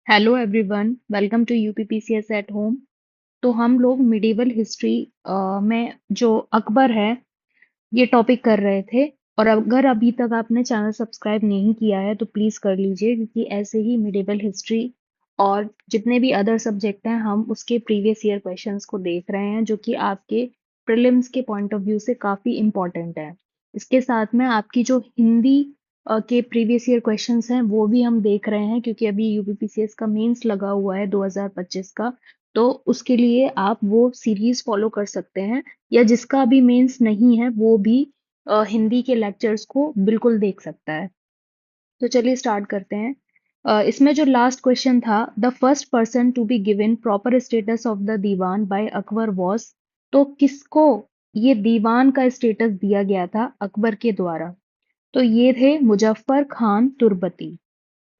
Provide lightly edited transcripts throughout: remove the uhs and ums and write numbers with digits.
Hello everyone, welcome to UPPCS at home. तो हम लोग मिडिवल हिस्ट्री में जो अकबर है ये टॉपिक कर रहे थे। और अगर अभी तक आपने चैनल सब्सक्राइब नहीं किया है तो प्लीज़ कर लीजिए, क्योंकि ऐसे ही मिडिवल हिस्ट्री और जितने भी अदर सब्जेक्ट हैं हम उसके प्रीवियस ईयर क्वेश्चंस को देख रहे हैं, जो कि आपके प्रीलिम्स के पॉइंट ऑफ व्यू से काफ़ी इम्पोर्टेंट है। इसके साथ में आपकी जो हिंदी के प्रीवियस ईयर क्वेश्चंस हैं वो भी हम देख रहे हैं, क्योंकि अभी यूपीपीसीएस का मेंस लगा हुआ है 2025 का। तो उसके लिए आप वो सीरीज फॉलो कर सकते हैं, या जिसका अभी मेंस नहीं है वो भी हिंदी के लेक्चर्स को बिल्कुल देख सकता है। तो चलिए स्टार्ट करते हैं। इसमें जो लास्ट क्वेश्चन था, the first person to be given proper status of the Diwan by Akbar was. तो किसको ये दीवान का स्टेटस दिया गया था अकबर के द्वारा? तो ये थे मुजफ्फर खान तुर्बती।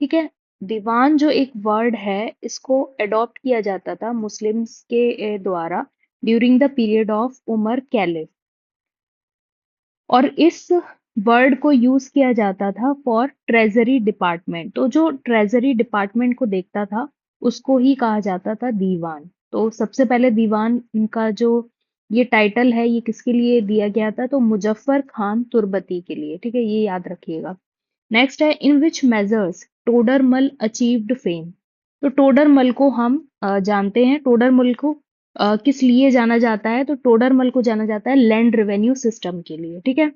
ठीक है। दीवान जो एक वर्ड है, इसको अडॉप्ट किया जाता था मुस्लिम्स के द्वारा during the period of Umar caliph. और इस वर्ड को यूज किया जाता था फॉर ट्रेजरी डिपार्टमेंट। तो जो ट्रेजरी डिपार्टमेंट को देखता था उसको ही कहा जाता था दीवान। तो सबसे पहले दीवान का जो ये टाइटल है ये किसके लिए दिया गया था? तो मुजफ्फर खान तुर्बती के लिए। ठीक है, ये याद रखिएगा। नेक्स्ट है, in which measures Todarmal achieved fame. तो टोडरमल को हम जानते हैं। टोडरमल को किस लिए जाना जाता है? तो टोडरमल को जाना जाता है लैंड रेवेन्यू सिस्टम के लिए। ठीक है।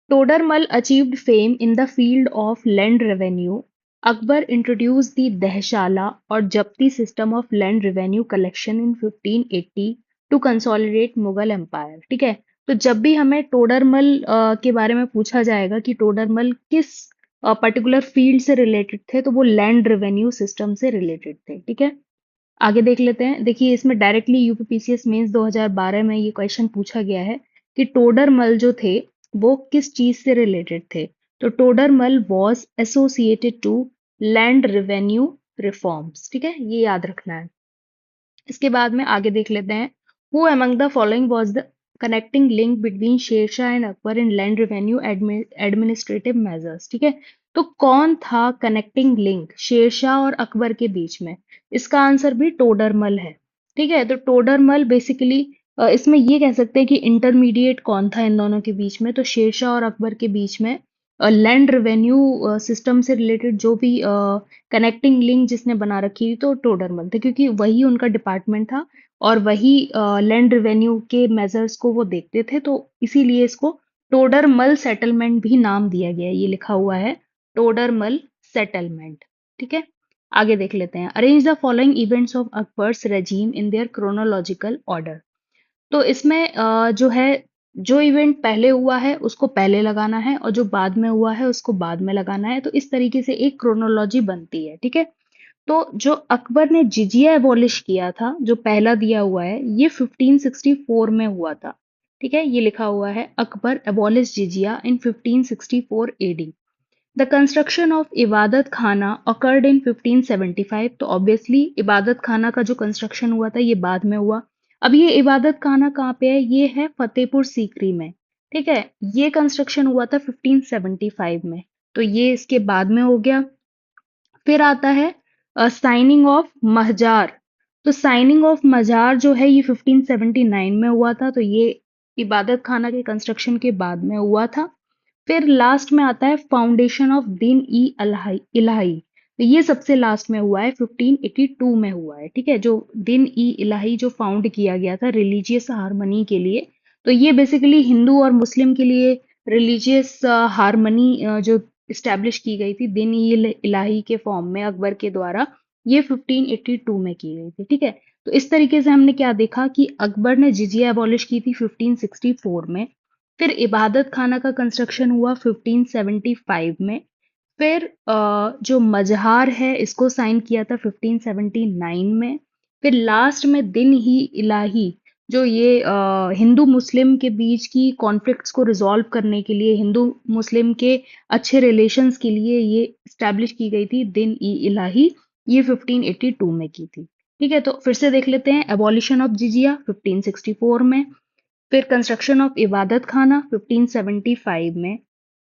Todermal achieved fame in the field of land revenue. Akbar introduced the Dehshala or Japti system of land revenue collection in 1580 to consolidate Mughal Empire. ठीक है। तो जब भी हमें टोडरमल के बारे में पूछा जाएगा कि टोडरमल किस पर्टिकुलर फील्ड से रिलेटेड थे, तो वो लैंड रेवेन्यू सिस्टम से रिलेटेड थे। ठीक है। आगे देख लेते हैं। देखिए, इसमें डायरेक्टली यूपीपीसीएस मेंस 2012 में ये क्वेश्चन पूछा गया है कि टोडरमल जो थे वो किस चीज से रिलेटेड थे। तो Todarmal was associated to land revenue reforms. ठीक है, ये याद रखना है। इसके बाद में आगे देख लेते हैं। Who among the following was the connecting link between Shershah and Akbar in land revenue administrative measures. ठीक है। तो कौन था कनेक्टिंग लिंक शेरशाह और अकबर के बीच में? इसका आंसर भी टोडरमल है। ठीक है। तो टोडरमल बेसिकली इसमें ये कह सकते हैं कि इंटरमीडिएट कौन था इन दोनों के बीच में? तो शेरशाह और अकबर के बीच में लैंड रेवेन्यू सिस्टम से रिलेटेड जो भी कनेक्टिंग लिंक जिसने बना रखी थी, तो टोडरमल थे, क्योंकि वही उनका डिपार्टमेंट था और वही लैंड रेवेन्यू के मेजर्स को वो देखते थे। तो इसीलिए इसको टोडरमल सेटलमेंट भी नाम दिया गया है। ये लिखा हुआ है टोडरमल सेटलमेंट। ठीक है। आगे देख लेते हैं। Arrange the following events of Akbar's regime in their chronological order. तो इसमें जो है, जो इवेंट पहले हुआ है उसको पहले लगाना है और जो बाद में हुआ है उसको बाद में लगाना है। तो इस तरीके से एक क्रोनोलॉजी बनती है। ठीक है। तो जो अकबर ने जिजिया एबॉलिश किया था, जो पहला दिया हुआ है, ये 1564 में हुआ था। ठीक है। ये लिखा हुआ है Akbar abolish jizya in 1564 AD. The construction of Ibadat Khana occurred in 1575। तो ऑब्वियसली इबादत खाना का जो कंस्ट्रक्शन हुआ था ये बाद में हुआ। अब ये इबादत खाना कहाँ पे है? ये है फतेहपुर सीकरी में। ठीक है। ये कंस्ट्रक्शन हुआ था 1575 में, तो ये इसके बाद में हो गया। फिर आता है साइनिंग ऑफ महजार। तो साइनिंग ऑफ मजार जो है ये 1579 में हुआ था, तो ये इबादत खाना के कंस्ट्रक्शन के बाद में हुआ था। फिर लास्ट में आता है फाउंडेशन ऑफ दिन ई इलाही इलाही। तो ये सबसे लास्ट में हुआ है, 1582 में हुआ है। ठीक है। जो दिन ई इलाही जो फाउंड किया गया था रिलीजियस हार्मनी के लिए, तो ये बेसिकली हिंदू और मुस्लिम के लिए रिलीजियस हार्मनी जो इस्टेब्लिश की गई थी दिन ई इलाही के फॉर्म में अकबर के द्वारा, ये 1582 में की गई थी। ठीक है। तो इस तरीके से हमने क्या देखा कि अकबर ने जिजिया एबॉलिश की थी 1564 में। फिर इबादत खाना का कंस्ट्रक्शन हुआ 1575 में। फिर जो मजहार है इसको साइन किया था 1579 में। फिर लास्ट में दिन ही इलाही, जो ये हिंदू मुस्लिम के बीच की कॉन्फ्लिक्ट्स को रिजॉल्व करने के लिए, हिंदू मुस्लिम के अच्छे रिलेशंस के लिए ये स्टैब्लिश की गई थी दिन ई इलाही। ये 1582 में की थी। ठीक है। तो फिर से देख लेते हैं। एबॉलिशन ऑफ जिजिया 1564 में। फिर कंस्ट्रक्शन ऑफ इबादत खाना 1575 में।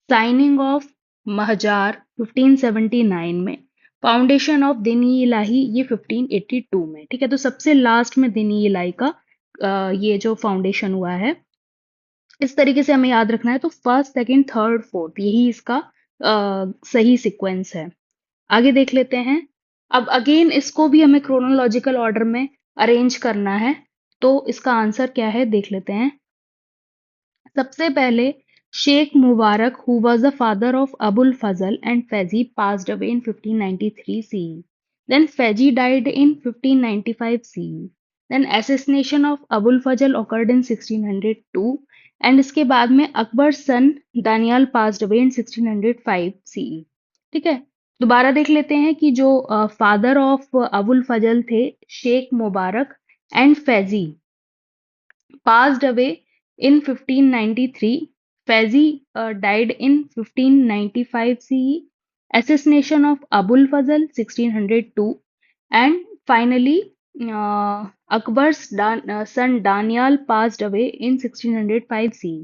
साइनिंग ऑफ महजार 1579 में। फाउंडेशन ऑफ दिन-ई-इलाही ये 1582 में, ठीक है। तो सबसे लास्ट में दिन-ई-इलाही का ये जो फाउंडेशन हुआ है, इस तरीके से हमें याद रखना है। तो फर्स्ट, सेकंड, थर्ड, फोर्थ यही इसका सही सीक्वेंस है। आगे देख लेते हैं। अब अगेन इसको भी हमें क्रोनोलॉजिकल ऑर्डर में अरेंज करना है। तो इसका आंसर क्या है देख लेते हैं। सबसे पहले शेख मुबारक, who was the father of Abul Fazl and Faizi, passed away in 1593 CE. Then Faizi died in 1595 CE. Then assassination of Abul Fazl occurred in 1602 and इसके बाद में अकबर सन Daniyal passed away in 1605 CE. ठीक है। दोबारा देख लेते हैं कि जो फादर ऑफ अबुल फजल थे Sheikh Mubarak and Faizi passed away in 1593. Faizi died in 1595 CE. Assassination of Abul Fazl 1602. And finally, Akbar's son Daniel passed away in 1605 CE.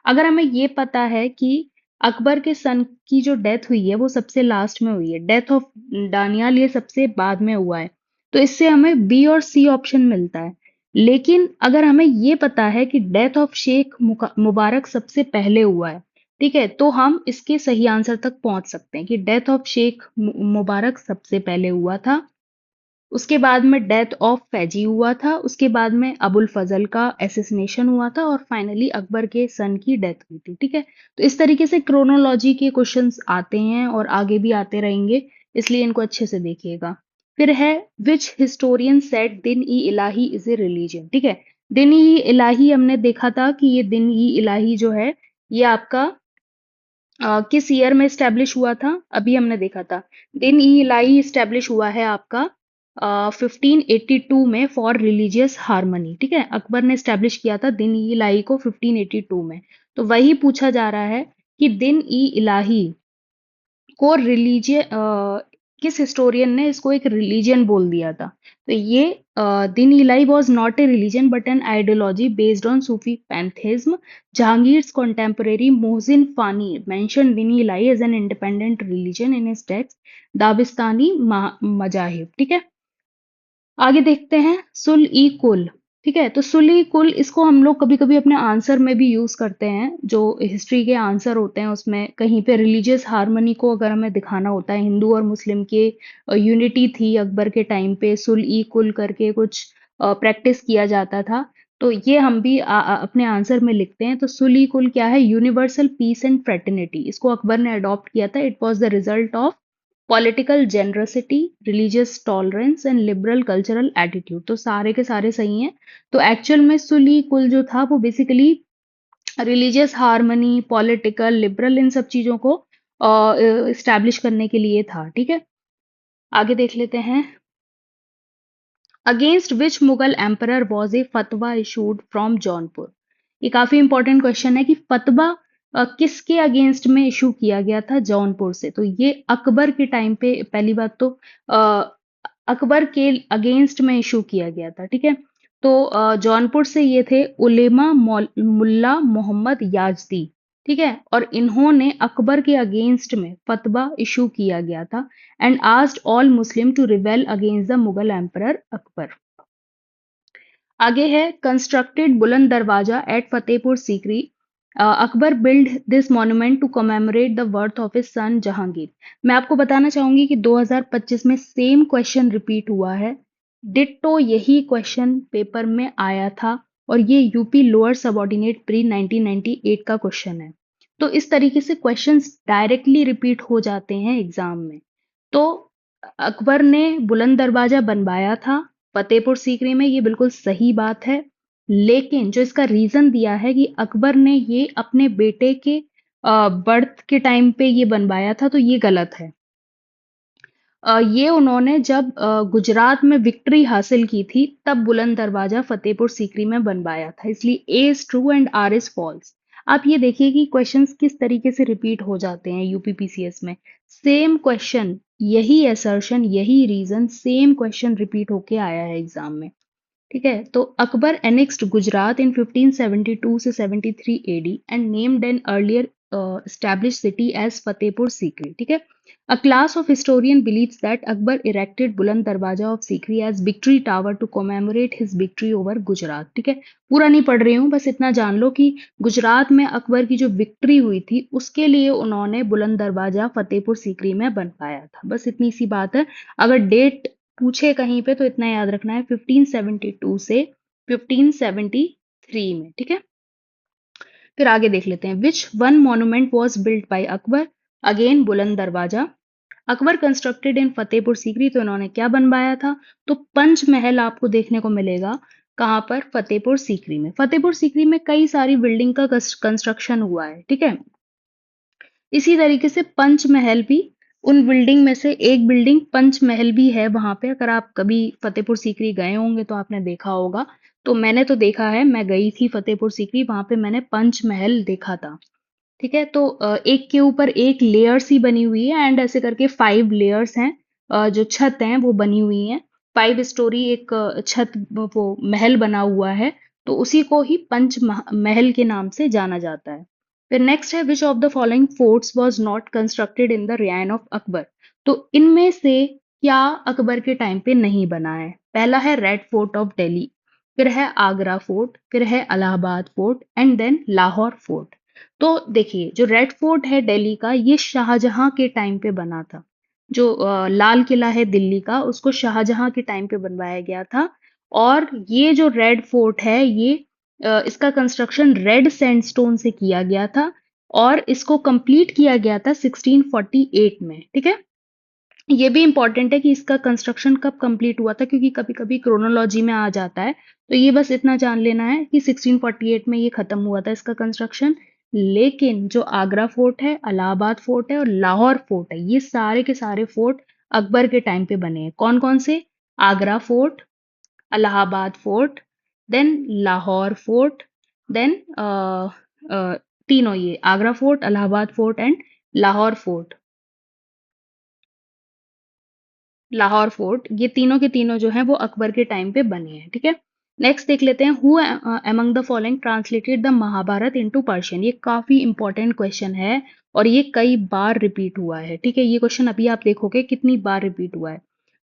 अगर हमें ये पता है कि अकबर के सन की जो डेथ हुई है वो सबसे लास्ट में हुई है, डेथ ऑफ डानियाल ये सबसे बाद में हुआ है, तो इससे हमें बी और सी ऑप्शन मिलता है। लेकिन अगर हमें ये पता है कि डेथ ऑफ शेख मुबारक सबसे पहले हुआ है, ठीक है, तो हम इसके सही आंसर तक पहुंच सकते हैं कि डेथ ऑफ शेख मुबारक सबसे पहले हुआ था, उसके बाद में डेथ ऑफ फैजी हुआ था, उसके बाद में अबुल फजल का एसेसिनेशन हुआ था और फाइनली अकबर के सन की डेथ हुई थी। ठीक है, तो इस तरीके से क्रोनोलॉजी के क्वेश्चंस आते हैं और आगे भी आते रहेंगे, इसलिए इनको अच्छे से देखिएगा। फिर है विच हिस्टोरियन सेड दिन ई इलाही इज ए रिलीजन। ठीक है, दिन ई इलाही हमने देखा था कि ये दिन ई इलाही जो है ये आपका किस ईयर में स्टैब्लिश हुआ था, अभी हमने देखा था। दिन ई इलाही स्टैब्लिश हुआ है आपका 1582 में फॉर रिलीजियस हार्मनी। ठीक है, अकबर ने स्टैब्लिश किया था दिन ई इलाही को 1582 में। तो वही पूछा जा रहा है कि दिन ई इलाही को किस हिस्टोरियन ने इसको एक रिलीजन बोल दिया था। तो ये Din Ilahi was not a religion but an ideology based on Sufi pantheism. Jahangir's contemporary Mohsin Fani mentioned Din Ilahi as an independent religion in his text Dabistani Mazahib. ठीक है, आगे देखते हैं सुल ई कुल। ठीक है, तो सुल ई कुल इसको हम लोग कभी कभी अपने आंसर में भी यूज करते हैं, जो हिस्ट्री के आंसर होते हैं उसमें कहीं पे रिलीजियस हार्मनी को अगर हमें दिखाना होता है, हिंदू और मुस्लिम के यूनिटी थी अकबर के टाइम पे, सुल ई कुल करके कुछ प्रैक्टिस किया जाता था, तो ये हम भी अपने आंसर में लिखते हैं। तो सुल ई कुल क्या है, यूनिवर्सल पीस एंड फ्रेटर्निटी, इसको अकबर ने अडॉप्ट किया था। It was the result of political generosity, religious tolerance and liberal cultural attitude. तो सारे के सारे सही हैं। तो एक्चुअल में सुली कुल जो था वो basically religious harmony, political, liberal, इन सब चीजों को इस्टेब्लिश करने के लिए था। ठीक है, आगे देख लेते हैं। Against which Mughal emperor was a फतवा इशूड फ्रॉम जौनपुर। ये काफी इंपॉर्टेंट क्वेश्चन है कि फतवा किसके अगेंस्ट में इशू किया गया था, जौनपुर से। तो ये अकबर के टाइम पे पहली बात तो अकबर के अगेंस्ट में इशू किया गया था। ठीक है, तो जौनपुर से ये थे उलेमा मुल्ला मोहम्मद याजदी। ठीक है, और इन्होंने अकबर के अगेंस्ट में फतवा इशू किया गया था and asked all Muslim to rebel against the Mughal emperor Akbar. आगे है constructed Buland Darwaza at Fatehpur Sikri. Akbar build this monument to commemorate the birth of his son Jahangir. मैं आपको बताना चाहूंगी कि 2025 में सेम क्वेश्चन रिपीट हुआ है, डिट्टो यही क्वेश्चन पेपर में आया था और ये यूपी लोअर सबऑर्डिनेट प्री 1998 का क्वेश्चन है। तो इस तरीके से क्वेश्चंस डायरेक्टली रिपीट हो जाते हैं एग्जाम में। तो अकबर ने बुलंद दरवाजा बनवाया था फतेहपुर सीकरी में, ये बिल्कुल सही बात है। लेकिन जो इसका रीजन दिया है कि अकबर ने ये अपने बेटे के बर्थ के टाइम पे ये बनवाया था, तो ये गलत है। ये उन्होंने जब गुजरात में विक्ट्री हासिल की थी तब बुलंद दरवाजा फतेहपुर सीकरी में बनवाया था, इसलिए A is true and R is false. आप ये देखिए कि क्वेश्चंस किस तरीके से रिपीट हो जाते हैं यूपीपीसीएस में। सेम क्वेश्चन, यही असर्शन, यही रीजन, सेम क्वेश्चन रिपीट होके आया है एग्जाम में। ठीक है, तो अकबर एनेक्स्ड गुजरात इन 1572 से 73 AD and named an earlier established city as Fatehpur Sikri. ठीक है. A class of historian believes that Akbar erected Buland Darwaja of Sikri as victory tower to commemorate his victory over Gujarat. ठीक है. पूरा नहीं पढ़ रही हूँ, बस इतना जान लो कि गुजरात में अकबर की जो विक्ट्री हुई थी उसके लिए उन्होंने बुलंद दरवाजा फतेहपुर सीकरी में बनवाया था. बस इतनी सी बात है. अगर डेट पूछे कहीं पे तो इतना याद रखना है, 1572 से 1573 में. ठीक है. फिर आगे देख लेते हैं. Which one monument was built by Akbar? Again बुलंद दरवाजा. अकबर कंस्ट्रक्टेड इन फतेहपुर सीकरी, तो इन्होंने क्या बनवाया था? तो पंचमहल आपको देखने को मिलेगा. कहाँ पर? फतेहपुर सीकरी में. फतेहपुर सीकरी में कई सारी बिल्डिंग का कंस्ट्रक्शन हुआ है. ठीक है. इसी तरीके से पंचमहल भी उन बिल्डिंग में से एक बिल्डिंग पंचमहल भी है वहां पे. अगर आप कभी फतेहपुर सीकरी गए होंगे तो आपने देखा होगा. तो मैंने तो देखा है, मैं गई थी फतेहपुर सीकरी, वहां पे मैंने पंचमहल देखा था. ठीक है. तो एक के ऊपर एक लेयर्स ही बनी हुई है एंड ऐसे करके 5 लेयर्स हैं. जो छत हैं वो बनी हुई हैं. 5 स्टोरी एक छत वो महल बना हुआ है. तो उसी को ही पंच महल के नाम से जाना जाता है. फिर नेक्स्ट है, विच of the following forts was not constructed in the reign of Akbar? तो इनमें से क्या अकबर के टाइम पे नहीं बना है? पहला है रेड फोर्ट ऑफ दिल्ली, फिर है आगरा फोर्ट, फिर है Allahabad fort and then Lahore fort. तो देखिए, जो रेड फोर्ट है दिल्ली का, ये शाहजहां के टाइम पे बना था. जो लाल किला है दिल्ली का, उसको शाहजहां के टाइम पे बनवाया गया था. और ये जो रेड फोर्ट है, ये इसका कंस्ट्रक्शन रेड सैंडस्टोन से किया गया था और इसको कंप्लीट किया गया था 1648 में. ठीक है. ये भी इंपॉर्टेंट है कि इसका कंस्ट्रक्शन कब कंप्लीट हुआ था, क्योंकि कभी कभी क्रोनोलॉजी में आ जाता है. तो ये बस इतना जान लेना है कि 1648 में ये खत्म हुआ था इसका कंस्ट्रक्शन. लेकिन जो आगरा फोर्ट है, इलाहाबाद फोर्ट है और लाहौर फोर्ट है, ये सारे के सारे फोर्ट अकबर के टाइम पे बने हैं. कौन कौन से? Agra fort, Allahabad fort, then Lahore fort, then तीनों, ये Agra fort, Allahabad fort and Lahore fort. Lahore fort, ये तीनों के तीनों जो हैं वो अकबर के टाइम पे बने हैं. ठीक है. नेक्स्ट देख लेते हैं, who among the following translated the Mahabharata into Persian? ये काफी इंपॉर्टेंट क्वेश्चन है और ये कई बार रिपीट हुआ है. ठीक है. ये क्वेश्चन अभी आप देखोगे कितनी बार रिपीट हुआ है.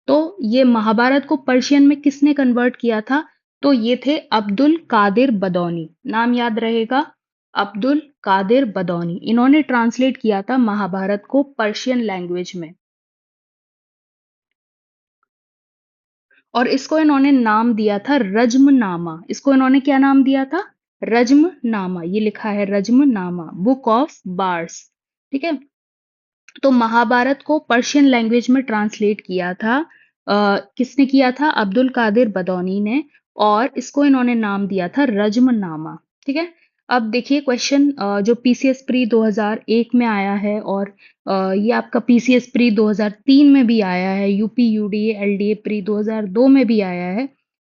तो ये महाभारत को पर्शियन में किसने कन्वर्ट किया था? तो ये थे अब्दुल कादिर बदौनी. नाम याद रहेगा, अब्दुल कादिर बदौनी. इन्होंने ट्रांसलेट किया था महाभारत को पर्शियन लैंग्वेज में और इसको इन्होंने नाम दिया था रज्मनामा. इसको इन्होंने क्या नाम दिया था? रज्मनामा. ये लिखा है रज्मनामा, बुक ऑफ बार्स. ठीक है. तो महाभारत को पर्शियन लैंग्वेज में ट्रांसलेट किया था. किसने किया था? अब्दुल कादिर बदौनी ने. और इसको इन्होंने नाम दिया था रज्मनामा. ठीक है. अब देखिए क्वेश्चन जो पीसीएस प्री 2001 में आया है और ये आपका पीसीएस प्री 2003 में भी आया है, यूपी यूडीए एलडीए प्री 2002 में भी आया है.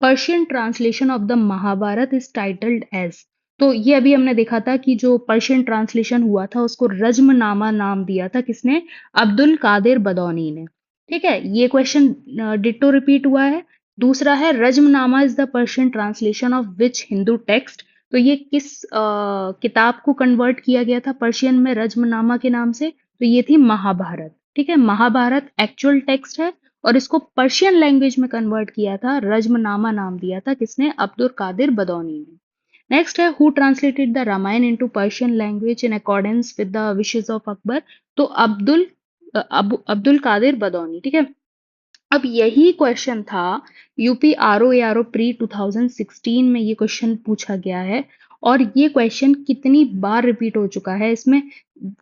Persian translation of the Mahabharata is titled as. तो ये अभी हमने देखा था कि जो पर्शियन ट्रांसलेशन हुआ था उसको रज्मनामा नाम दिया था. किसने? अब्दुल कादिर बदौनी ने. ठीक है. ये क्वेश्चन डिट्टो रिपीट हुआ है. दूसरा है, Razmnama is the Persian translation of which Hindu text? तो ये किस किताब को कन्वर्ट किया गया था पर्शियन में रज्मनामा के नाम से? तो ये थी महाभारत. ठीक है. महाभारत एक्चुअल टेक्स्ट है और इसको पर्शियन लैंग्वेज में कन्वर्ट किया था, रज्मनामा नाम दिया था. किसने? अब्दुल कादिर बदौनी ने. नेक्स्ट है, who translated the Ramayana into Persian language in accordance with the wishes of Akbar? तो अब्दुल कादिर बदौनी. ठीक है. अब यही क्वेश्चन था यूपी आरओ एआरओ प्री 2016 में, ये क्वेश्चन पूछा गया है. और ये क्वेश्चन कितनी बार रिपीट हो चुका है, इसमें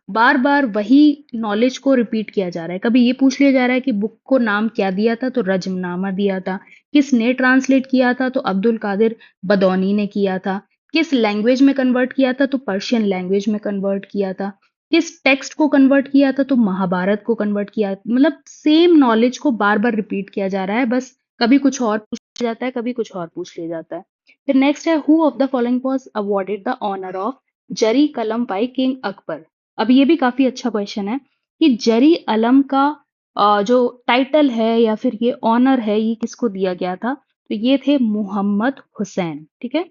बार बार वही नॉलेज को रिपीट किया जा रहा है. कभी ये पूछ लिया जा रहा है कि बुक को नाम क्या दिया था? तो रज्मनामा दिया था. किसने ट्रांसलेट किया था? तो अब्दुल कादिर बदौनी ने किया था. किस लैंग्वेज में कन्वर्ट किया था? तो पर्शियन लैंग्वेज में कन्वर्ट किया था. किस टेक्स्ट को कन्वर्ट किया था? तो महाभारत को कन्वर्ट किया. मतलब सेम नॉलेज को बार बार रिपीट किया जा रहा है, बस कभी कुछ और पूछ लिया जाता है, कभी कुछ और पूछ लिया जाता है. फिर नेक्स्ट है, who of the following was awarded the honour of Zari Kalam by king Akbar? अब ये भी काफी अच्छा क्वेश्चन है कि जरी अलम का जो टाइटल है या फिर ये ऑनर है, ये किसको दिया गया था? तो ये थे मोहम्मद हुसैन. ठीक है.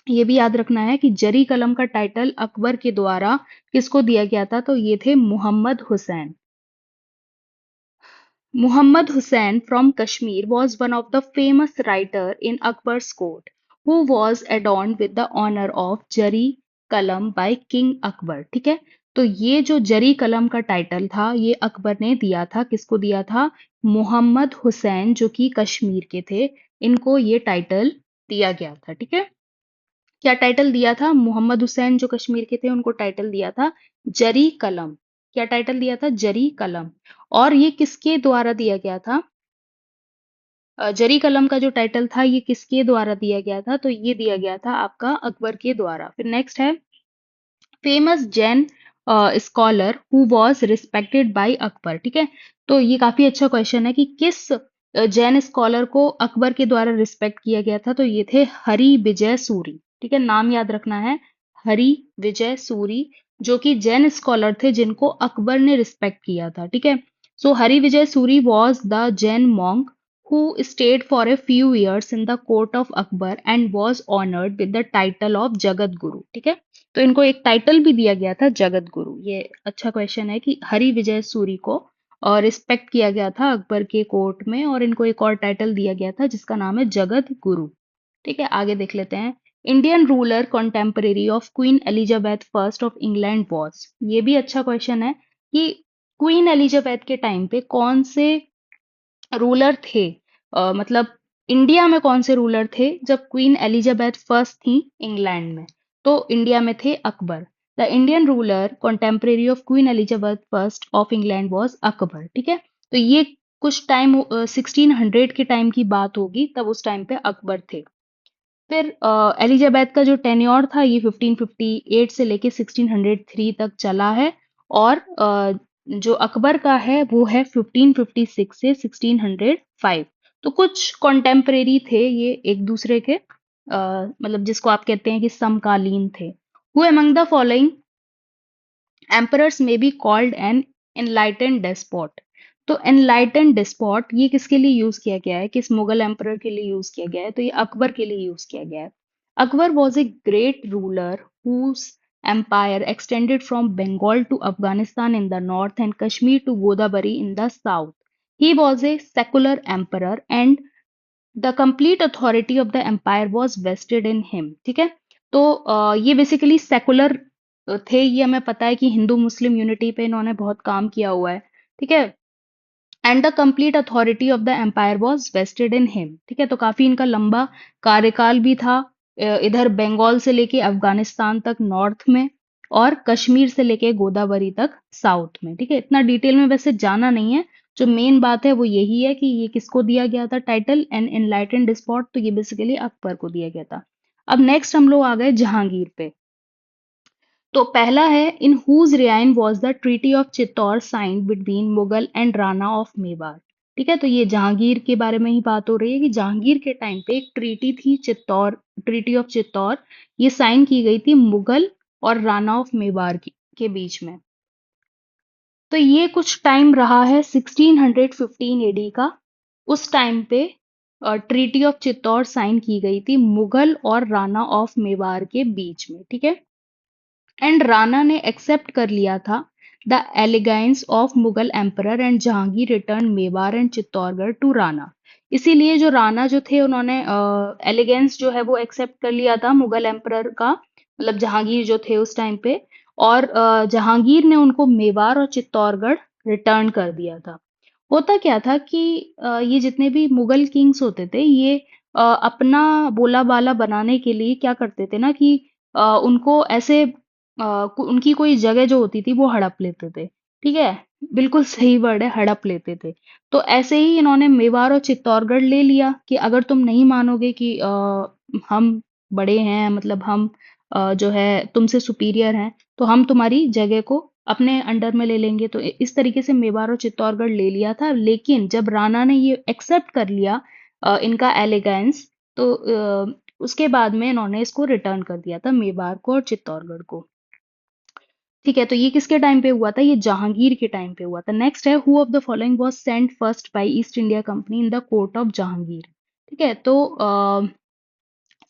ये भी याद रखना है कि जरी कलम का टाइटल अकबर के द्वारा किसको दिया गया था, तो ये थे Mohammad Hussain. Muhammad Hussain from Kashmir was one of the famous writer in Akbar's court, who was adorned with the honor of Jari Kalam by King Akbar। ठीक है, तो ये जो जरी कलम का टाइटल था ये अकबर ने दिया था, किसको दिया था? मोहम्मद हुसैन जो कि कश्मीर के थे, इनको ये टाइटल दिया गया था। ठीक है, क्या टाइटल दिया था? मोहम्मद हुसैन जो कश्मीर के थे उनको टाइटल दिया था जरी कलम। क्या टाइटल दिया था? जरी कलम। और ये किसके द्वारा दिया गया था? जरी कलम का जो टाइटल था ये किसके द्वारा दिया गया था? तो ये दिया गया था आपका अकबर के द्वारा। फिर नेक्स्ट है famous Jain scholar who was respected by Akbar. ठीक है, तो ये काफी अच्छा क्वेश्चन है कि किस जैन स्कॉलर को अकबर के द्वारा रिस्पेक्ट किया गया था? तो ये थे हरि विजय सूरी। ठीक है, नाम याद रखना है, हरि विजय सूरी, जो कि जैन स्कॉलर थे जिनको अकबर ने रिस्पेक्ट किया था। ठीक है, so Hari Vijay Suri was the Jain monk who stayed for a few years in the court of Akbar and was honored with the title of Jagat Guru। ठीक है, तो इनको एक टाइटल भी दिया गया था जगत गुरु। ये अच्छा क्वेश्चन है कि हरि विजय सूरी को और रिस्पेक्ट किया गया था अकबर के कोर्ट में और इनको एक और टाइटल दिया गया था जिसका नाम है जगत गुरु। ठीक है, आगे देख लेते हैं। Indian ruler contemporary of queen Elizabeth first of England was. ये भी अच्छा क्वेश्चन है कि क्वीन एलिजाबेथ के टाइम पे कौन से रूलर थे, मतलब इंडिया में कौन से रूलर थे जब क्वीन एलिजाबेथ फर्स्ट थी इंग्लैंड में? तो इंडिया में थे Akbar. The Indian ruler contemporary of queen Elizabeth first of England was Akbar. ठीक है, तो ये कुछ टाइम 1600 के टाइम की बात होगी, तब उस टाइम पे अकबर थे। फिर एलिजाबेथ का जो टेन्योर था ये 1558 से लेके 1603 तक चला है। और जो अकबर का है वो है 1556 से 1605। तो कुछ कॉन्टेम्परेरी थे ये एक दूसरे के, मतलब जिसको आप कहते हैं कि समकालीन थे। Who among the following emperors में be called an enlightened despot. तो एनलाइटेंड डेस्पॉट ये किसके लिए यूज किया गया है? किस मुगल एम्परर के लिए यूज किया गया है? तो ये अकबर के लिए यूज किया गया है। Akbar was a great ruler whose empire extended from Bengal to Afghanistan in the north and Kashmir to Godavari in the south. He was a secular emperor and the complete authority of the empire was vested in him. ठीक है, तो ये basically secular थे, ये हमें पता है कि हिंदू मुस्लिम यूनिटी पे इन्होंने बहुत काम किया हुआ है। ठीक है, and the complete authority of the empire was vested in him. ठीक है, तो काफी इनका लंबा कार्यकाल भी था, इधर बंगाल से लेके अफगानिस्तान तक नॉर्थ में और कश्मीर से लेके गोदावरी तक साउथ में। ठीक है, इतना डिटेल में वैसे जाना नहीं है, जो मेन बात है वो यही है कि ये किसको दिया गया था टाइटल, एन एनलाइटेंड डिस्पॉट, तो ये बेसिकली अकबर को दिया गया था। अब नेक्स्ट हम लोग आ गए जहांगीर पे। तो पहला है in whose reign was the treaty of Chittor signed between Mughal and Rana of Mewar. ठीक है, तो ये जहांगीर के बारे में ही बात हो रही है कि जहांगीर के टाइम पे एक ट्रीटी थी चित्तौर, ट्रीटी ऑफ चित्तौर, ये साइन की गई थी मुगल और राणा ऑफ मेवाड़ के बीच में। तो ये कुछ टाइम रहा है 1615 एडी का। उस टाइम पे ट्रीटी ऑफ चित्तौर साइन की गई थी मुगल और राणा ऑफ मेवाड़ के बीच में। ठीक है, एंड राणा ने एक्सेप्ट कर लिया था the allegiance of Mughal emperor and Jahangir return Mewar and Chittorgarh to Rana. इसीलिए जो राणा जो थे उन्होंने एलिगेंस जो है वो एक्सेप्ट कर लिया था मुगल एम्परर का, मतलब जहांगीर जो थे उस टाइम पे, और जहांगीर ने उनको मेवाड़ और चित्तौड़गढ़ रिटर्न कर दिया था। होता क्या था कि ये जितने भी मुगल किंग्स होते थे ये अपना बोला बाला बनाने के लिए क्या करते थे ना कि उनको ऐसे उनकी कोई जगह जो होती थी वो हड़प लेते थे। ठीक है, बिल्कुल सही वर्ड है, हड़प लेते थे। तो ऐसे ही इन्होंने मेवाड़ और चित्तौड़गढ़ ले लिया कि अगर तुम नहीं मानोगे कि हम बड़े हैं, मतलब हम जो है तुमसे सुपीरियर हैं, तो हम तुम्हारी जगह को अपने अंडर में ले लेंगे। तो इस तरीके से मेवाड़ और चित्तौड़गढ़ ले लिया था। लेकिन जब राणा ने ये एक्सेप्ट कर लिया इनका एलिगेंस, तो उसके बाद में इन्होंने इसको रिटर्न कर दिया था मेवाड़ को और चित्तौड़गढ़ को। ठीक है, तो ये किसके टाइम पे हुआ था? ये जहांगीर के टाइम पे हुआ था। नेक्स्ट है who of the following was sent first by east India company in the court of Jahangir. ठीक है, तो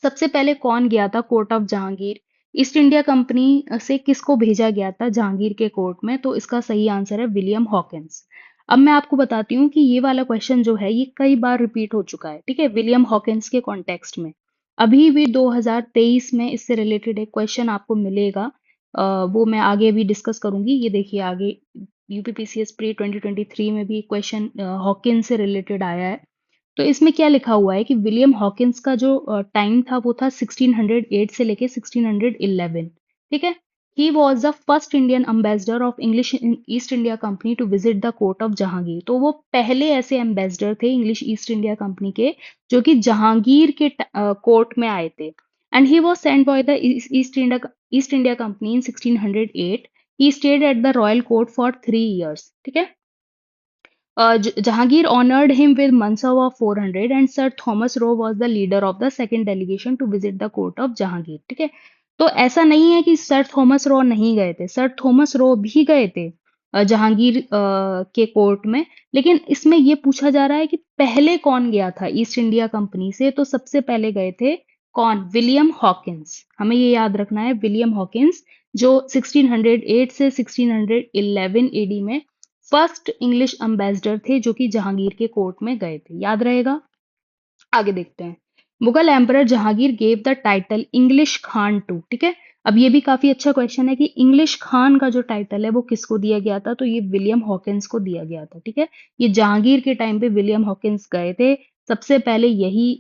सबसे पहले कौन गया था court of Jahangir? East India company से किसको भेजा गया था जहांगीर के कोर्ट में? तो इसका सही आंसर है विलियम हॉकिंस। अब मैं आपको बताती हूँ कि ये वाला क्वेश्चन जो है ये कई बार रिपीट हो चुका है, ठीक है, विलियम हॉकिंस के कॉन्टेक्स्ट में। अभी भी 2023 में इससे रिलेटेड एक क्वेश्चन आपको मिलेगा। वो मैं आगे भी डिस्कस करूंगी। ये देखिए आगे यूपीपीसीएस प्री 2023 में भी क्वेश्चन हॉकिंस से रिलेटेड आया है। तो इसमें क्या लिखा हुआ है कि विलियम हॉकिंस का जो टाइम था वो था 1608 से लेके 1611, ठीक है। He was the first Indian ambassador of English East India company to visit the court of Jahangir. तो वो पहले ऐसे एम्बेसडर थे इंग्लिश ईस्ट इंडिया कंपनी के जो कि जहांगीर के कोर्ट में आए थे। And he was sent by the east India company in 1608। He stayed at the royal court for 3 years, ठीक है। Jahangir honored him with Mansawa of 400 and Sir Thomas Roe was the leader of the second delegation to visit the court of Jahangir, ठीक है। तो ऐसा नहीं है कि sir Thomas Roe नहीं गए थे, सर थॉमस रो भी गए थे जहांगीर के कोर्ट में। लेकिन इसमें ये पूछा जा रहा है कि पहले कौन गया था ईस्ट इंडिया कंपनी से? तो सबसे पहले गए थे कौन? William Hawkins. हमें ये याद रखना है, विलियम हॉकिंस जो 1608 से 1611 एडी में फर्स्ट इंग्लिश अम्बेसडर थे जो कि जहांगीर के कोर्ट में गए थे। याद रहेगा। आगे देखते हैं। Mughal emperor Jahangir gave the title English Khan to, ठीक है। अब ये भी काफी अच्छा क्वेश्चन है कि इंग्लिश खान का जो टाइटल है वो किसको दिया गया था? तो ये विलियम हॉकिंस को दिया गया था, ठीक है। ये जहांगीर के टाइम पे विलियम हॉकिंस गए थे। सबसे पहले यही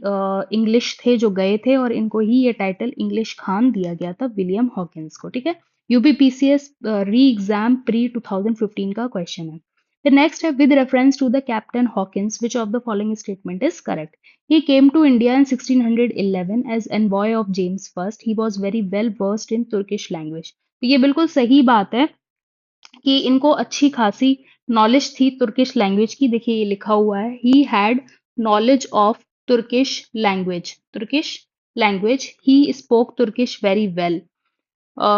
इंग्लिश थे जो गए थे और इनको ही ये टाइटल इंग्लिश खान दिया गया था विलियम हॉकिंस को, ठीक है। यूपीपीसीएस री एग्जाम प्री 2015 का क्वेश्चन है। The next है with reference to the Captain Hawkins, which of the following statement is correct? He came to India in 1611 as envoy of James I. He was very well versed in Turkish language. तो ये बिल्कुल सही बात है कि इनको अच्छी खासी नॉलेज थी तुर्किश लैंग्वेज की। देखिए ये लिखा हुआ है, he had knowledge of Turkish language. Turkish language, he spoke Turkish very well.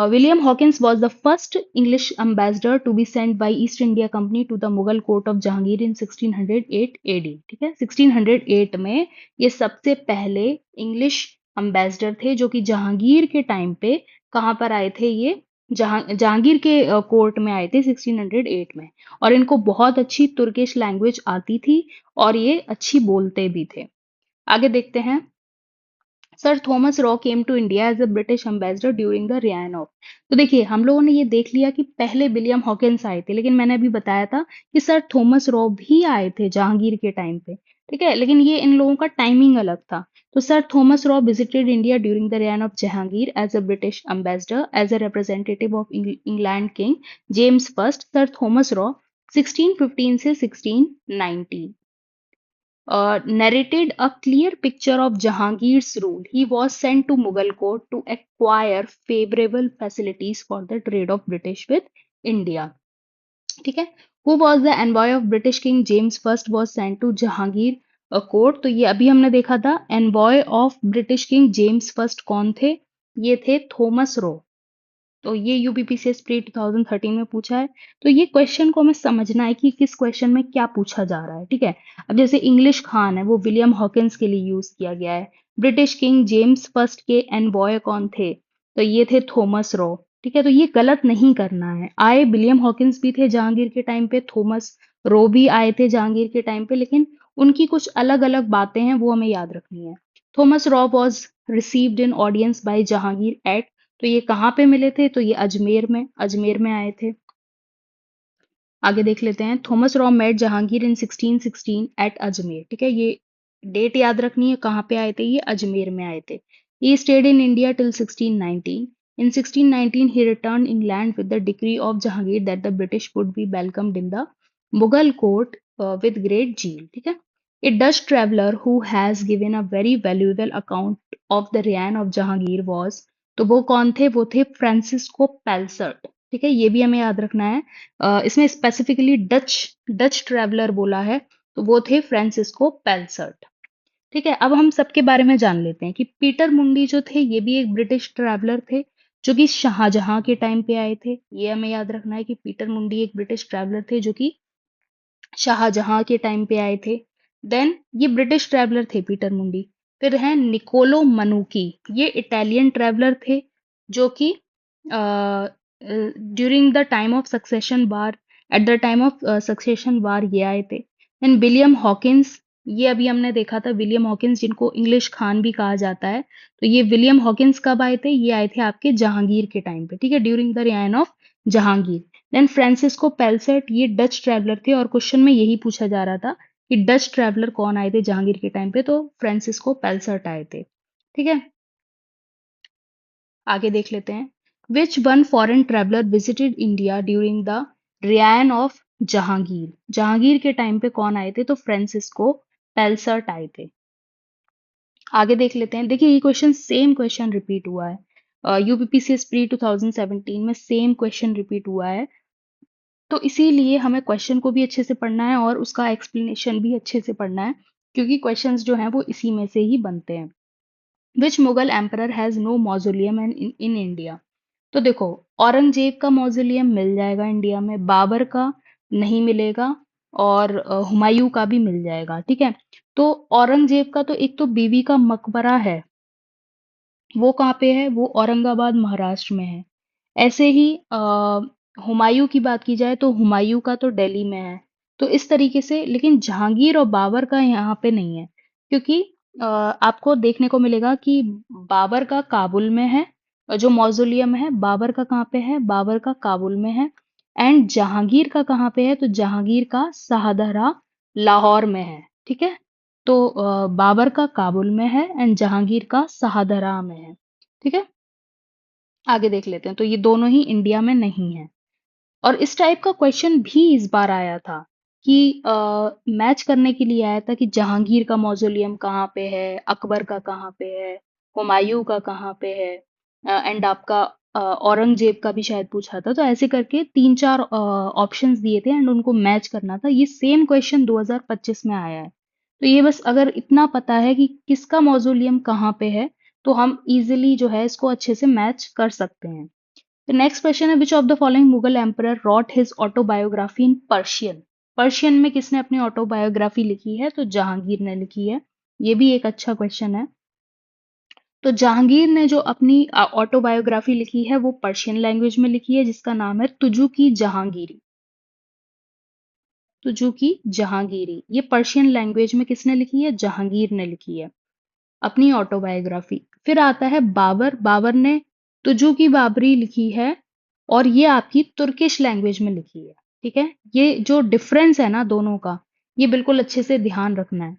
William Hawkins was the first English ambassador to be sent by East India Company to the Mughal court of Jahangir in 1608 AD, ठीक है। 1608 में ये सबसे पहले English ambassador थे जो कि जहांगीर के टाइम पे कहाँ पर आए थे? ये जहांगीर के कोर्ट में आए थे 1608 में। और इनको बहुत अच्छी तुर्किश लैंग्वेज आती थी और ये अच्छी बोलते भी थे। आगे देखते हैं। Sir Thomas Roe came to India as a British ambassador during the reign of. तो देखिए हम लोगों ने ये देख लिया कि पहले विलियम हॉकिंस आए थे, लेकिन मैंने अभी बताया था कि सर थॉमस रॉ भी आए थे जहांगीर के टाइम पे, ठीक है। लेकिन ये इन लोगों का टाइमिंग अलग था। तो sir Thomas Roe visited India during the reign of Jahangir as a British ambassador as a representative of England king James first. Sir Thomas Roe 1615 से 1619 narrated a clear picture of Jahangir's rule. He was sent to Mughal court to acquire favorable facilities for the trade of British with India. ठीक है। Who was the envoy of British King James First was sent to Jahangir court? तो ये अभी हमने देखा था। envoy of British King James First कौन थे? ये थे थॉमस रो। तो ये यूपीपीसीएस प्री 2013 में पूछा है। तो ये क्वेश्चन को हमें समझना है कि किस क्वेश्चन में क्या पूछा जा रहा है, ठीक है। अब जैसे इंग्लिश खान है वो विलियम हॉकिंस के लिए यूज किया गया है। ब्रिटिश किंग जेम्स फर्स्ट के एनबॉय कौन थे? तो ये थे थॉमस रो, ठीक है। तो ये गलत नहीं करना है। आए विलियम हॉकिंस भी थे जहांगीर के टाइम पे, थॉमस रो भी आए थे जहांगीर के टाइम पे, लेकिन उनकी कुछ अलग अलग बातें हैं वो हमें याद रखनी है। Thomas Roe was received in audience by Jahangir at. तो ये कहाँ पे मिले थे? तो ये अजमेर में आए थे। आगे देख लेते हैं। थॉमस रॉ मेट जहांगीर इन 1616 एट अजमेर, ठीक है। ये डेट याद रखनी है, कहाँ पे आए थे? ये अजमेर में आए थे। He stayed in India till 1619। In 1619 he returned England with the decree of Jahangir that the British would be welcomed in the Mughal court with great zeal, ठीक है। A Dutch traveller who has given a very valuable account of the reign of Jahangir was, तो वो कौन थे? वो थे Francisco पेल्सर्ट, ठीक है। ये भी हमें याद रखना है। इसमें स्पेसिफिकली डच डच ट्रैवलर बोला है, तो वो थे फ्रांसिस्को पेल्सर्ट, ठीक है। अब हम सबके बारे में जान लेते हैं कि पीटर मुंडी जो थे ये भी एक ब्रिटिश ट्रैवलर थे जो कि शाहजहां के टाइम पे आए थे। ये हमें याद रखना है कि पीटर मुंडी एक ब्रिटिश ट्रैवलर थे जो कि शाहजहां के टाइम पे आए थे। देन ये ब्रिटिश ट्रैवलर थे पीटर मुंडी। फिर हैं निकोलो मनुकी, ये इटालियन ट्रैवलर थे जो कि during the time of succession war, at the time of succession war ये आए थे। देन विलियम हॉकिंस, ये अभी हमने देखा था विलियम हॉकिंस जिनको इंग्लिश खान भी कहा जाता है। तो ये विलियम हॉकिंस कब आए थे? ये आए थे आपके जहांगीर के टाइम पे, ठीक है, during the reign of Jahangir. Then Francisco Pelsaert, ये डच ट्रैवलर थे और क्वेश्चन में यही पूछा जा रहा था कि डच ट्रैवलर कौन आए थे जहांगीर के टाइम पे, तो फ्रांसिस्को पेलसर्ट आए थे, ठीक है। आगे देख लेते हैं। Which one foreign traveller visited India during the reign of Jahangir, Jahangir के टाइम पे कौन आए थे? तो फ्रांसिस्को पेलसर्ट आए थे। आगे देख लेते हैं। देखिए ये क्वेश्चन सेम क्वेश्चन रिपीट हुआ है, यूपीपीसीएस प्री 2017 में सेम क्वेश्चन रिपीट हुआ है। तो इसीलिए हमें क्वेश्चन को भी अच्छे से पढ़ना है और उसका एक्सप्लेनेशन भी अच्छे से पढ़ना है, क्योंकि क्वेश्चंस जो हैं वो इसी में से ही बनते हैं। Which Mughal emperor has no mausoleum in India? तो देखो, औरंगजेब का मौजोलियम मिल जाएगा इंडिया में, बाबर का नहीं मिलेगा, और हुमायूं का भी मिल जाएगा, ठीक है। तो औरंगजेब का तो एक तो बीवी का मकबरा है, वो कहाँ पे है? वो औरंगाबाद महाराष्ट्र में है। ऐसे ही हुमायूं की बात की जाए तो हुमायूं का तो दिल्ली में है। तो इस तरीके से, लेकिन जहांगीर और बाबर का यहाँ पे नहीं है, क्योंकि आपको देखने को मिलेगा कि बाबर का काबुल में है, जो मौजोलियम है बाबर का कहाँ पे है? बाबर का काबुल में है। एंड जहांगीर का कहाँ पे है? तो जहांगीर का शाहदरा लाहौर में है, ठीक है। तो बाबर का काबुल में है एंड जहांगीर का शाहदरा में है, ठीक है। आगे देख लेते हैं। तो ये दोनों ही इंडिया में नहीं है। और इस टाइप का क्वेश्चन भी इस बार आया था कि मैच करने के लिए आया था कि जहांगीर का मौजोलियम कहाँ पे है, अकबर का कहाँ पे है, हुमायूं का कहाँ पे है, एंड आपका औरंगजेब का भी शायद पूछा था। तो ऐसे करके तीन चार ऑप्शंस दिए थे एंड उनको मैच करना था। ये सेम क्वेश्चन 2025 में आया है। तो ये बस अगर इतना पता है कि किसका मौजोलियम कहाँ पे है, तो हम इजिली जो है इसको अच्छे से मैच कर सकते हैं। The next question है, which of the following Mughal emperor wrote his autobiography in Persian? Persian में किसने अपनी ऑटोबायोग्राफी लिखी है? तो जहांगीर ने लिखी है। ये भी एक अच्छा क्वेश्चन है। तो जहांगीर ने जो अपनी ऑटोबायोग्राफी लिखी है वो पर्शियन लैंग्वेज में लिखी है, जिसका नाम है तुजु की जहांगीरी। तुजु की जहांगीरी, ये पर्शियन लैंग्वेज में किसने लिखी है? जहांगीर ने लिखी है अपनी ऑटोबायोग्राफी। फिर आता है बाबर, बाबर ने तुजु की बाबरी लिखी है और ये आपकी तुर्किश लैंग्वेज में लिखी है, ठीक है। ये जो डिफरेंस है ना दोनों का, ये बिल्कुल अच्छे से ध्यान रखना है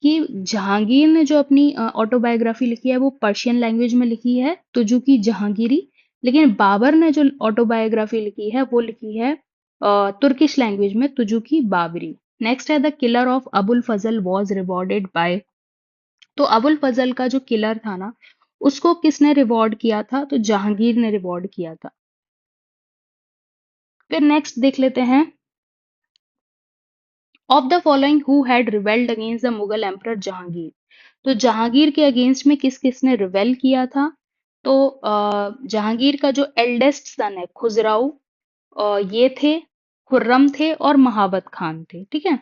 कि जहांगीर ने जो अपनी ऑटोबायोग्राफी लिखी है वो पर्शियन लैंग्वेज में लिखी है, तुजु की जहांगीरी। लेकिन बाबर ने जो ऑटोबायोग्राफी लिखी है वो लिखी है तुर्किश लैंग्वेज में, तुजु की बाबरी। नेक्स्ट है the killer of Abul Fazl was rewarded by. तो अबुल फजल का जो किलर था ना, उसको किसने रिवॉर्ड किया था? तो जहांगीर ने रिवॉर्ड किया था। फिर नेक्स्ट देख लेते हैं। Of the following who had revelled against the Mughal emperor Jahangir? तो जहांगीर के अगेंस्ट में किस किसने रिवेल किया था? तो जहांगीर का जो एल्डेस्ट सन है खुजराऊ, ये थे, खुर्रम थे और महाबत खान थे, ठीक है।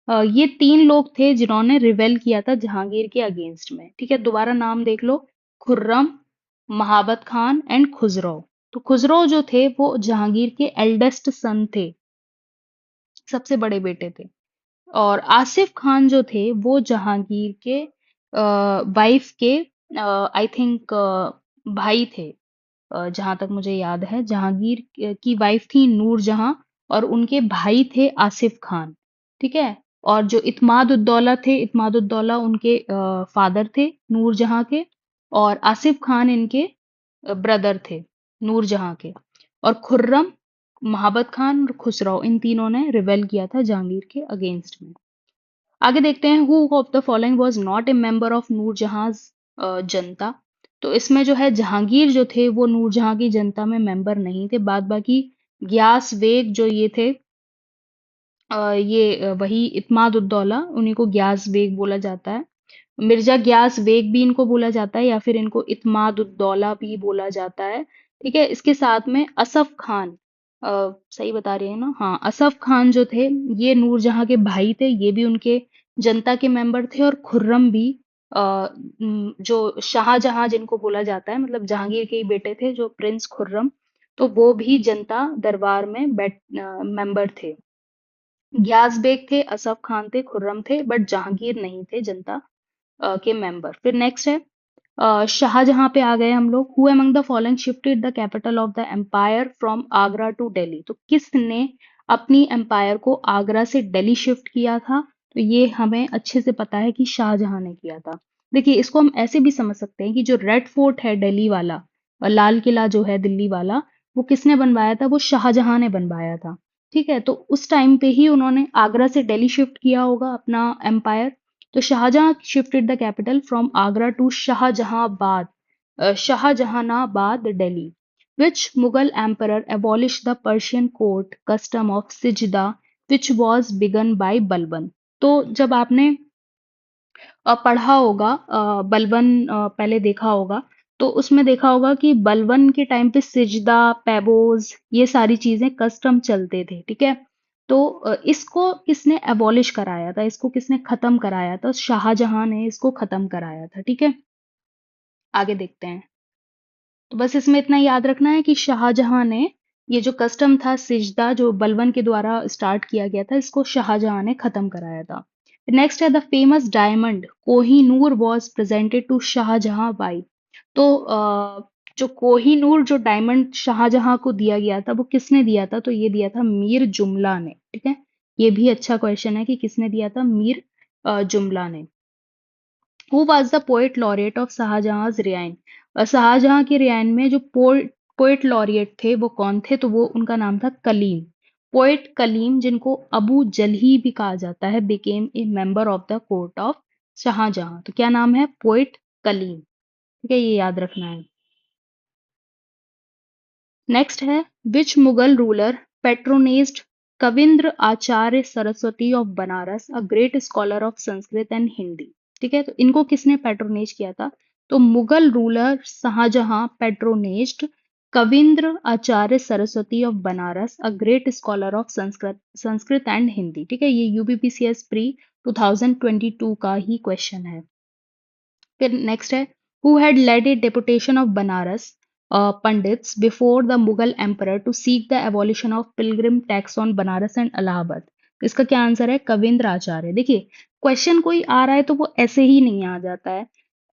ये तीन लोग थे जिन्होंने रिवेल किया था जहांगीर के अगेंस्ट में, ठीक है। दोबारा नाम देख लो, खुर्रम, महाबत खान एंड खुजरो। तो खुजरो जो थे वो जहांगीर के एल्डेस्ट सन थे, सबसे बड़े बेटे थे। और आसिफ खान जो थे वो जहांगीर के वाइफ के आई थिंक भाई थे। जहां तक मुझे याद है जहांगीर की वाइफ थी नूर जहां और उनके भाई थे आसिफ खान, ठीक है। और जो इत्माद-उद-दौला थे, इत्माद-उद-दौला उनके फादर थे नूर जहां के, और आसिफ खान इनके ब्रदर थे नूर जहां के। और खुर्रम, महाबत खान और खुसरो, इन तीनों ने रिबेल किया था जहांगीर के अगेंस्ट में। आगे देखते हैं, who of the following was not a member of Nur Jahan junta? तो इसमें जो है जहांगीर जो थे वो नूरजहां की जनता में मेंबर नहीं थे। बाद बाकी ग्यास बेग जो ये थे, वही इत्माद-उद-दौला, उन्हीं को ग्यास बेग बोला जाता है। मिर्जा ग्यास बेग भी इनको बोला जाता है या फिर इनको इत्माद-उद-दौला भी बोला जाता है, ठीक है। इसके साथ में असफ खान, सही बता रही है ना? हाँ, असफ खान जो थे ये नूरजहां के भाई थे, ये भी उनके जनता के मेंबर थे। और खुर्रम भी जो शाहजहां जिनको बोला जाता है, मतलब जहांगीर के ही बेटे थे, जो प्रिंस खुर्रम, तो वो भी जनता दरबार में मेंबर थे। ग्यास बेग थे, असफ खान थे, खुर्रम थे, बट जहांगीर नहीं थे जनता के मेंबर। फिर नेक्स्ट है शाहजहां पे आ गए हम लोग। Who among the following shifted the capital of the empire from Agra to Delhi? तो किसने अपनी एम्पायर को आगरा से दिल्ली शिफ्ट किया था? तो ये हमें अच्छे से पता है कि शाहजहां ने किया था। देखिए, इसको हम ऐसे भी समझ सकते हैं कि जो रेड फोर्ट है दिल्ली वाला, और लाल किला जो है दिल्ली वाला, वो किसने बनवाया था? वो शाहजहां ने बनवाया था। ठीक है, तो उस टाइम पे ही उन्होंने आगरा से दिल्ली शिफ्ट किया होगा अपना एम्पायर। तो Shahjahan shifted the capital from Agra to Shahjahanabad, Delhi. Which Mughal emperor abolished the Persian court custom of Sijda, which was begun by Balban? तो जब आपने पढ़ा होगा, बलबन पहले देखा होगा, तो उसमें देखा होगा कि बलबन के टाइम पे सिजदा, पैबोज, ये सारी चीजें कस्टम चलते थे। ठीक है, तो इसको किसने एबॉलिश कराया था, इसको किसने खत्म कराया था? शाहजहां ने इसको खत्म कराया था। ठीक है, आगे देखते हैं। तो बस इसमें इतना याद रखना है कि शाहजहां ने ये जो कस्टम था सिजदा, जो बलबन के द्वारा स्टार्ट किया गया था, इसको शाहजहां ने खत्म कराया था। नेक्स्ट है the famous diamond Kohinoor was presented to Shah Jahan by. तो जो कोहिनूर जो डायमंड शाहजहां को दिया गया था, वो किसने दिया था? तो ये दिया था मीर जुमला ने। ठीक है, ये भी अच्छा क्वेश्चन है कि किसने दिया था? मीर जुमला ने। Who was the poet laureate of Shahjahan's reign? Shahjahan के रियाइन में जो पोएट लॉरिएट थे वो कौन थे? तो वो उनका नाम था कलीम। पोएट कलीम, जिनको अबू जलही भी कहा जाता है, became a member of the court of Shahjahan. तो क्या नाम है? पोएट कलीम। ठीक है, ये याद रखना है। नेक्स्ट है which Mughal ruler patronised Kavindra Acharya Saraswati of Banaras, a great scholar of Sanskrit and Hindi? ठीक है, तो इनको किसने पेट्रोनेज किया था? तो Mughal ruler Shahjahan patronised Kavindra Acharya Saraswati of Banaras, a great scholar of Sanskrit and Hindi. ठीक है, ये यूपीपीसीएस प्री 2022 का ही क्वेश्चन है। फिर नेक्स्ट है who had led a deputation of Banaras pandits before the Mughal emperor to seek the abolition of pilgrim tax on Banaras and Allahabad? इसका क्या answer है? कविंद्र आचार्य। देखिए, क्वेश्चन कोई आ रहा है तो वो ऐसे ही नहीं आ जाता है,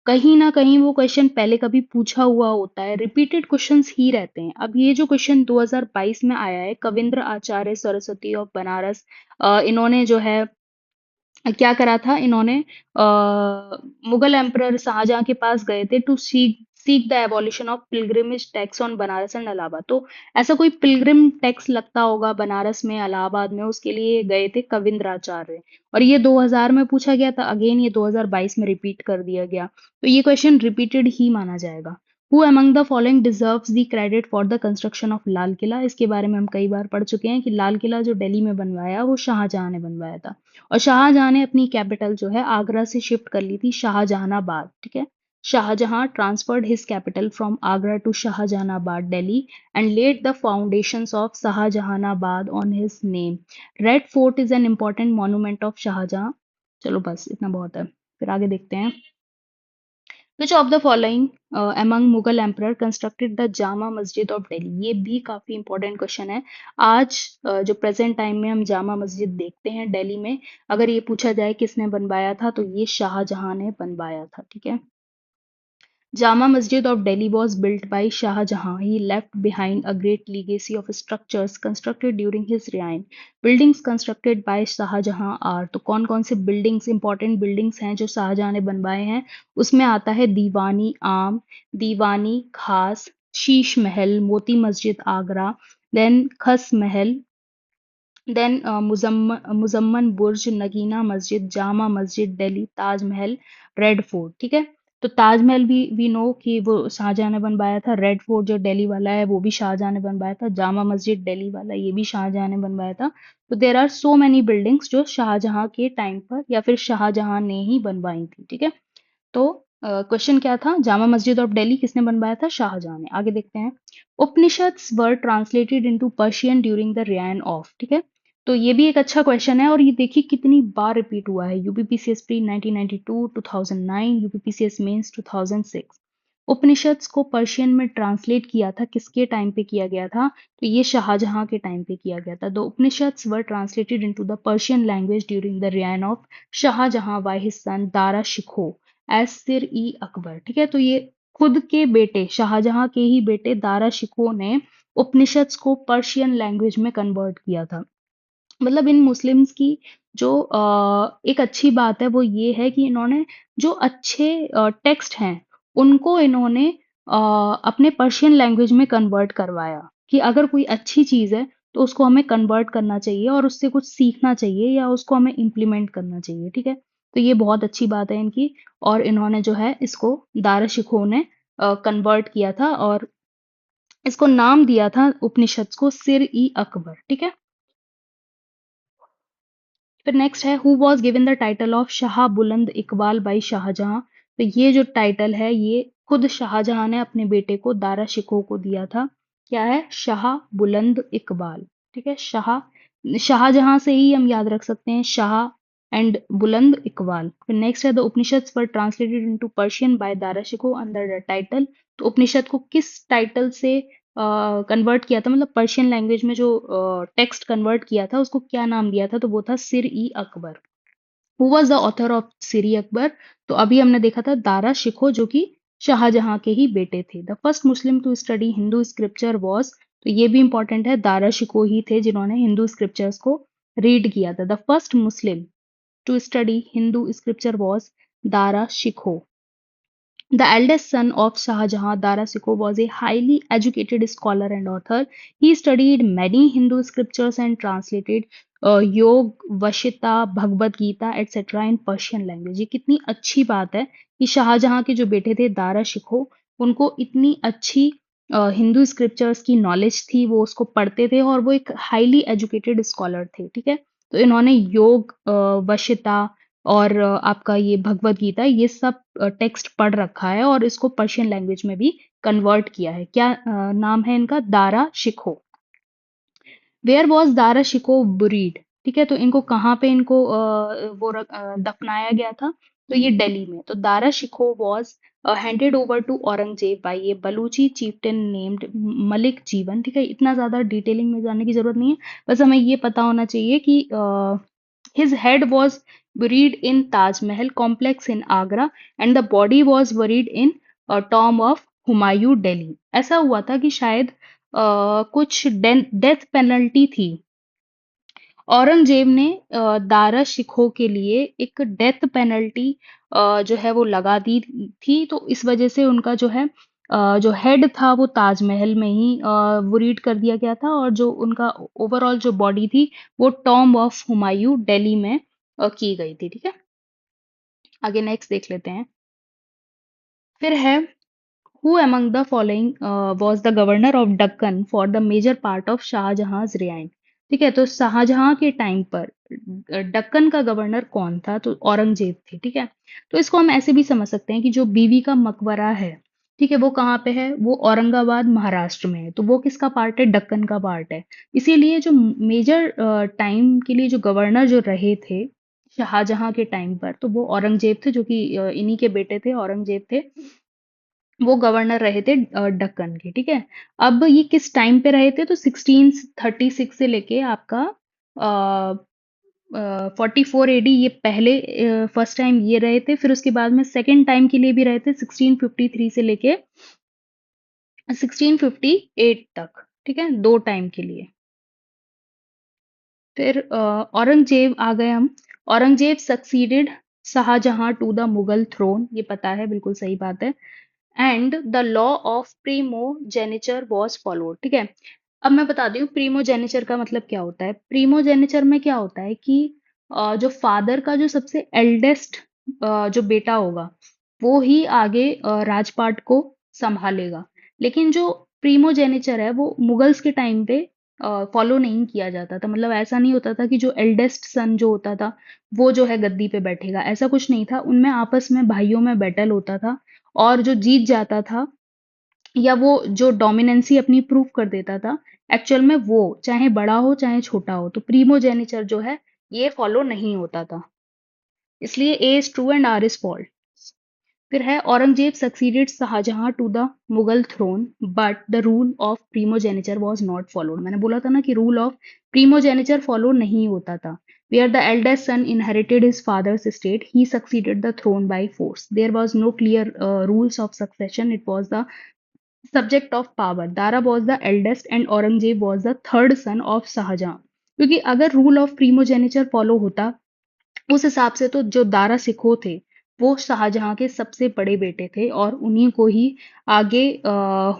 कहीं ना कहीं वो क्वेश्चन पहले कभी पूछा हुआ होता है, रिपीटेड क्वेश्चंस ही रहते हैं। अब ये जो क्वेश्चन 2022 में आया है, कविंद्र आचार्य सरस्वती ऑफ बनारस, इन्होंने जो है क्या करा था, इन्होंने मुगल एम्परर शाहजहां के पास गए थे to seek seek the abolition of pilgrimage tax on Banaras and Allahabad. तो ऐसा कोई पिलग्रिम टैक्स लगता होगा बनारस में, इलाहाबाद में, उसके लिए गए थे कविंद्राचार्य। और ये 2000 में पूछा गया था, अगेन ये 2022 में रिपीट कर दिया गया, तो ये क्वेश्चन रिपीटेड ही माना जाएगा। Who among the following deserves the credit for the construction of Lal Qila? इसके बारे में हम कई बार पढ़ चुके हैं कि लाल किला जो दिल्ली में बनवाया वो शाहजहां ने बनवाया था। और शाहजहां ने अपनी कैपिटल जो है आगरा से शिफ्ट कर ली थी शाहजहानाबाद। ठीक है, Shah Jahan transferred his capital from Agra to Shahjahanabad Delhi and laid the foundations of Shahjahanabad on his name. Red Fort is an important monument of Shah Jahan. चलो बस इतना बहुत है, फिर आगे देखते हैं। Which of the following among Mughal emperor constructed the Jama Masjid of Delhi? ये भी काफी इंपॉर्टेंट क्वेश्चन है। आज जो प्रेजेंट टाइम में हम जामा मस्जिद देखते हैं दिल्ली में, अगर ये पूछा जाए किसने बनवाया था, तो ये शाहजहां ने बनवाया था। ठीक है, Jama Masjid of Delhi was built by Shah Jahan. He left behind a great legacy of structures constructed during his reign. Buildings constructed by Shah Jahan are, तो कौन कौन से बिल्डिंग्स, इंपॉर्टेंट बिल्डिंग्स हैं जो शाहजहां ने बनवाए हैं? उसमें आता है दीवानी आम, दीवानी खास, शीश महल, मोती मस्जिद आगरा, देन खस महल, देन मुजम्मन बुर्ज, नगीना मस्जिद, जामा मस्जिद दिल्ली, ताजमहल, रेड फोर्ट। ठीक है, तो ताजमहल भी वी नो कि वो शाहजहां ने बनवाया था। रेड फोर्ट जो दिल्ली वाला है वो भी शाहजहां ने बनवाया था। जामा मस्जिद दिल्ली वाला, ये भी शाहजहां ने बनवाया था। तो there are so many buildings जो शाहजहां के टाइम पर या फिर शाहजहां ने ही बनवाई थी। ठीक है, तो क्वेश्चन क्या था? जामा मस्जिद ऑफ दिल्ली किसने बनवाया था? शाहजहां ने। आगे देखते हैं। Upanishads were translated into Persian during the reign of. ठीक है, तो ये भी एक अच्छा क्वेश्चन है और ये देखिए कितनी बार रिपीट हुआ है। UPPCS pre 1992, 2009, UPPCS mains 2006। Upanishads को पर्शियन में ट्रांसलेट किया था, किसके टाइम पे किया गया था? तो ये शाहजहां के टाइम पे किया गया था। The Upanishads were translated into the Persian language during the reign of Shah Jahan by his son Dara Shikoh as Sirr ई अकबर। ठीक है, तो ये खुद के बेटे शाहजहां के ही बेटे दारा शिकोह ने उपनिषद्स को पर्शियन लैंग्वेज में कन्वर्ट किया था। मतलब इन मुस्लिम्स की जो एक अच्छी बात है वो ये है कि इन्होंने जो अच्छे टेक्स्ट हैं उनको इन्होंने अपने पर्शियन लैंग्वेज में कन्वर्ट करवाया कि अगर कोई अच्छी चीज़ है तो उसको हमें कन्वर्ट करना चाहिए और उससे कुछ सीखना चाहिए या उसको हमें इम्प्लीमेंट करना चाहिए। ठीक है, तो ये बहुत अच्छी बात है इनकी। और इन्होंने जो है इसको दारा शिकोह ने कन्वर्ट किया था और इसको नाम दिया था उपनिषद को सिर ई अकबर। ठीक है, फिर नेक्स्ट है who was given the title of Shah बुलंद इकबाल बाई शाहजहां। तो ये जो टाइटल है ये खुद शाहजहां ने अपने बेटे को दारा शिकोह को दिया था। क्या है? शाह बुलंद इकबाल। ठीक है, शाह शाहजहां से ही हम याद रख सकते हैं शाह एंड बुलंद इकबाल। फिर नेक्स्ट है the Upanishad were translated into Persian by Dara Shikoh under the title. तो उपनिषद को किस टाइटल से कन्वर्ट किया था, मतलब पर्शियन लैंग्वेज में जो टेक्स्ट कन्वर्ट किया था उसको क्या नाम दिया था? तो वो था सिर ई Akbar. Who was the author of Sirr ई अकबर? तो अभी हमने देखा था दारा शिकोह जो कि शाहजहां के ही बेटे थे। The first Muslim to study Hindu scripture was, तो ये भी इंपॉर्टेंट है, दारा शिकोह ही थे जिन्होंने हिंदू स्क्रिप्चर्स को रीड किया था। The first Muslim to study Hindu scripture was Dara Shikoh. The eldest son of Shah Jahan, Dara Shikoh, was a highly educated scholar and author. He studied many Hindu scriptures and translated योग, Vashita, Bhagavad Gita etc. in Persian language. ये कितनी अच्छी बात है कि शाहजहां के जो बेटे थे दारा शिकोह, उनको इतनी अच्छी हिंदू स्क्रिप्चर्स की नॉलेज थी, वो उसको पढ़ते थे और वो एक हाईली एजुकेटेड स्कॉलर थे। ठीक है, तो इन्होंने योग, वशिता और आपका ये भगवद गीता ये सब टेक्स्ट पढ़ रखा है और इसको पर्शियन लैंग्वेज में भी कन्वर्ट किया है। क्या नाम है इनका? Dara Shikoh. Where was Dara Shikoh buried? ठीक है, तो इनको कहाँ पे इनको दफनाया गया था? तो ये दिल्ली में। तो Dara Shikoh was handed over to Aurangzeb by a Baluchi chieftain named Malik Jiwan. ठीक है, इतना ज्यादा डिटेलिंग में जाने की जरूरत नहीं है, बस हमें ये पता होना चाहिए कि his head was buried in Taj Mahal complex in Agra and the body was buried in a tomb of Humayun Delhi. ऐसा हुआ था कि शायद कुछ डेथ पेनल्टी थी। औरंगजेब ने दारा शिकोह के लिए एक डेथ पेनल्टी जो है वो लगा दी थी, तो इस वजह से उनका जो है जो हेड था वो ताजमहल में ही बुरीड कर दिया गया था और जो उनका ओवरऑल जो बॉडी थी वो टॉम्ब ऑफ हुमायूं दिल्ली में की गई थी। ठीक है, आगे नेक्स्ट देख लेते हैं। फिर है Who among the following was the governor of Deccan for the major part of शाहजहां's reign? ठीक है, तो शाहजहां के टाइम पर दक्कन का गवर्नर कौन था? तो औरंगजेब थे। ठीक है, तो इसको हम ऐसे भी समझ सकते हैं कि जो बीवी का मकबरा है, ठीक है, वो कहाँ पे है? वो औरंगाबाद महाराष्ट्र में है। तो वो किसका पार्ट है? दक्कन का पार्ट है। इसीलिए जो मेजर टाइम के लिए जो गवर्नर जो रहे थे शाहजहां के टाइम पर, तो वो औरंगजेब थे, जो कि इन्हीं के बेटे थे, औरंगजेब थे। वो गवर्नर रहे थे दक्कन के। ठीक है, अब ये किस टाइम पे रहे थे? तो 1636 से लेके आपका 44 AD, ये पहले फर्स्ट टाइम ये रहे थे, फिर उसके बाद में सेकेंड टाइम के लिए भी रहे थे 1653 से लेके 1658 तक। ठीक है, दो टाइम के लिए। फिर औरंगजेब आ गए हम। Aurangzeb succeeded Shahjahan to the Mughal throne, ये पता है, बिल्कुल सही बात है। And the law of primogeniture was followed. ठीक है, अब मैं बता दी हूँ प्रीमोजेनिचर का मतलब क्या होता है। प्रीमोजेनिचर में क्या होता है कि जो फादर का जो सबसे एल्डेस्ट जो बेटा होगा वो ही आगे राजपाट को संभालेगा। लेकिन जो प्रीमोजेनिचर है वो मुगल्स के टाइम पे फॉलो नहीं किया जाता था। मतलब ऐसा नहीं होता था कि जो एल्डेस्ट सन जो होता था वो जो है गद्दी पे बैठेगा, ऐसा कुछ नहीं था। उनमें आपस में भाइयों में बैटल होता था और जो जीत जाता था या वो जो डोमिनेंसी अपनी प्रूव कर देता था, एक्चुअल में वो चाहे बड़ा हो चाहे छोटा हो, तो प्रीमोजेनिचर जो है ये फॉलो नहीं होता था। इसलिए A is true and R is false. फिर है Aurangzeb succeeded Shahjahan to the Mughal throne but the rule of primogeniture was not followed. मैंने बोला था ना कि रूल ऑफ प्रीमोजेनिचर फॉलो नहीं होता था। Where the eldest son inherited his father's estate, he succeeded the throne by force. There was no clear rules of succession. It was the subject of power. Dara was the eldest and Aurangzeb was the third son of Shahjahan. क्योंकि अगर rule of प्रीमोजेनिचर follow होता, उस हिसाब से तो जो दारा सिखो थे वो शाहजहां के सबसे बड़े बेटे थे और उन्हीं को ही आगे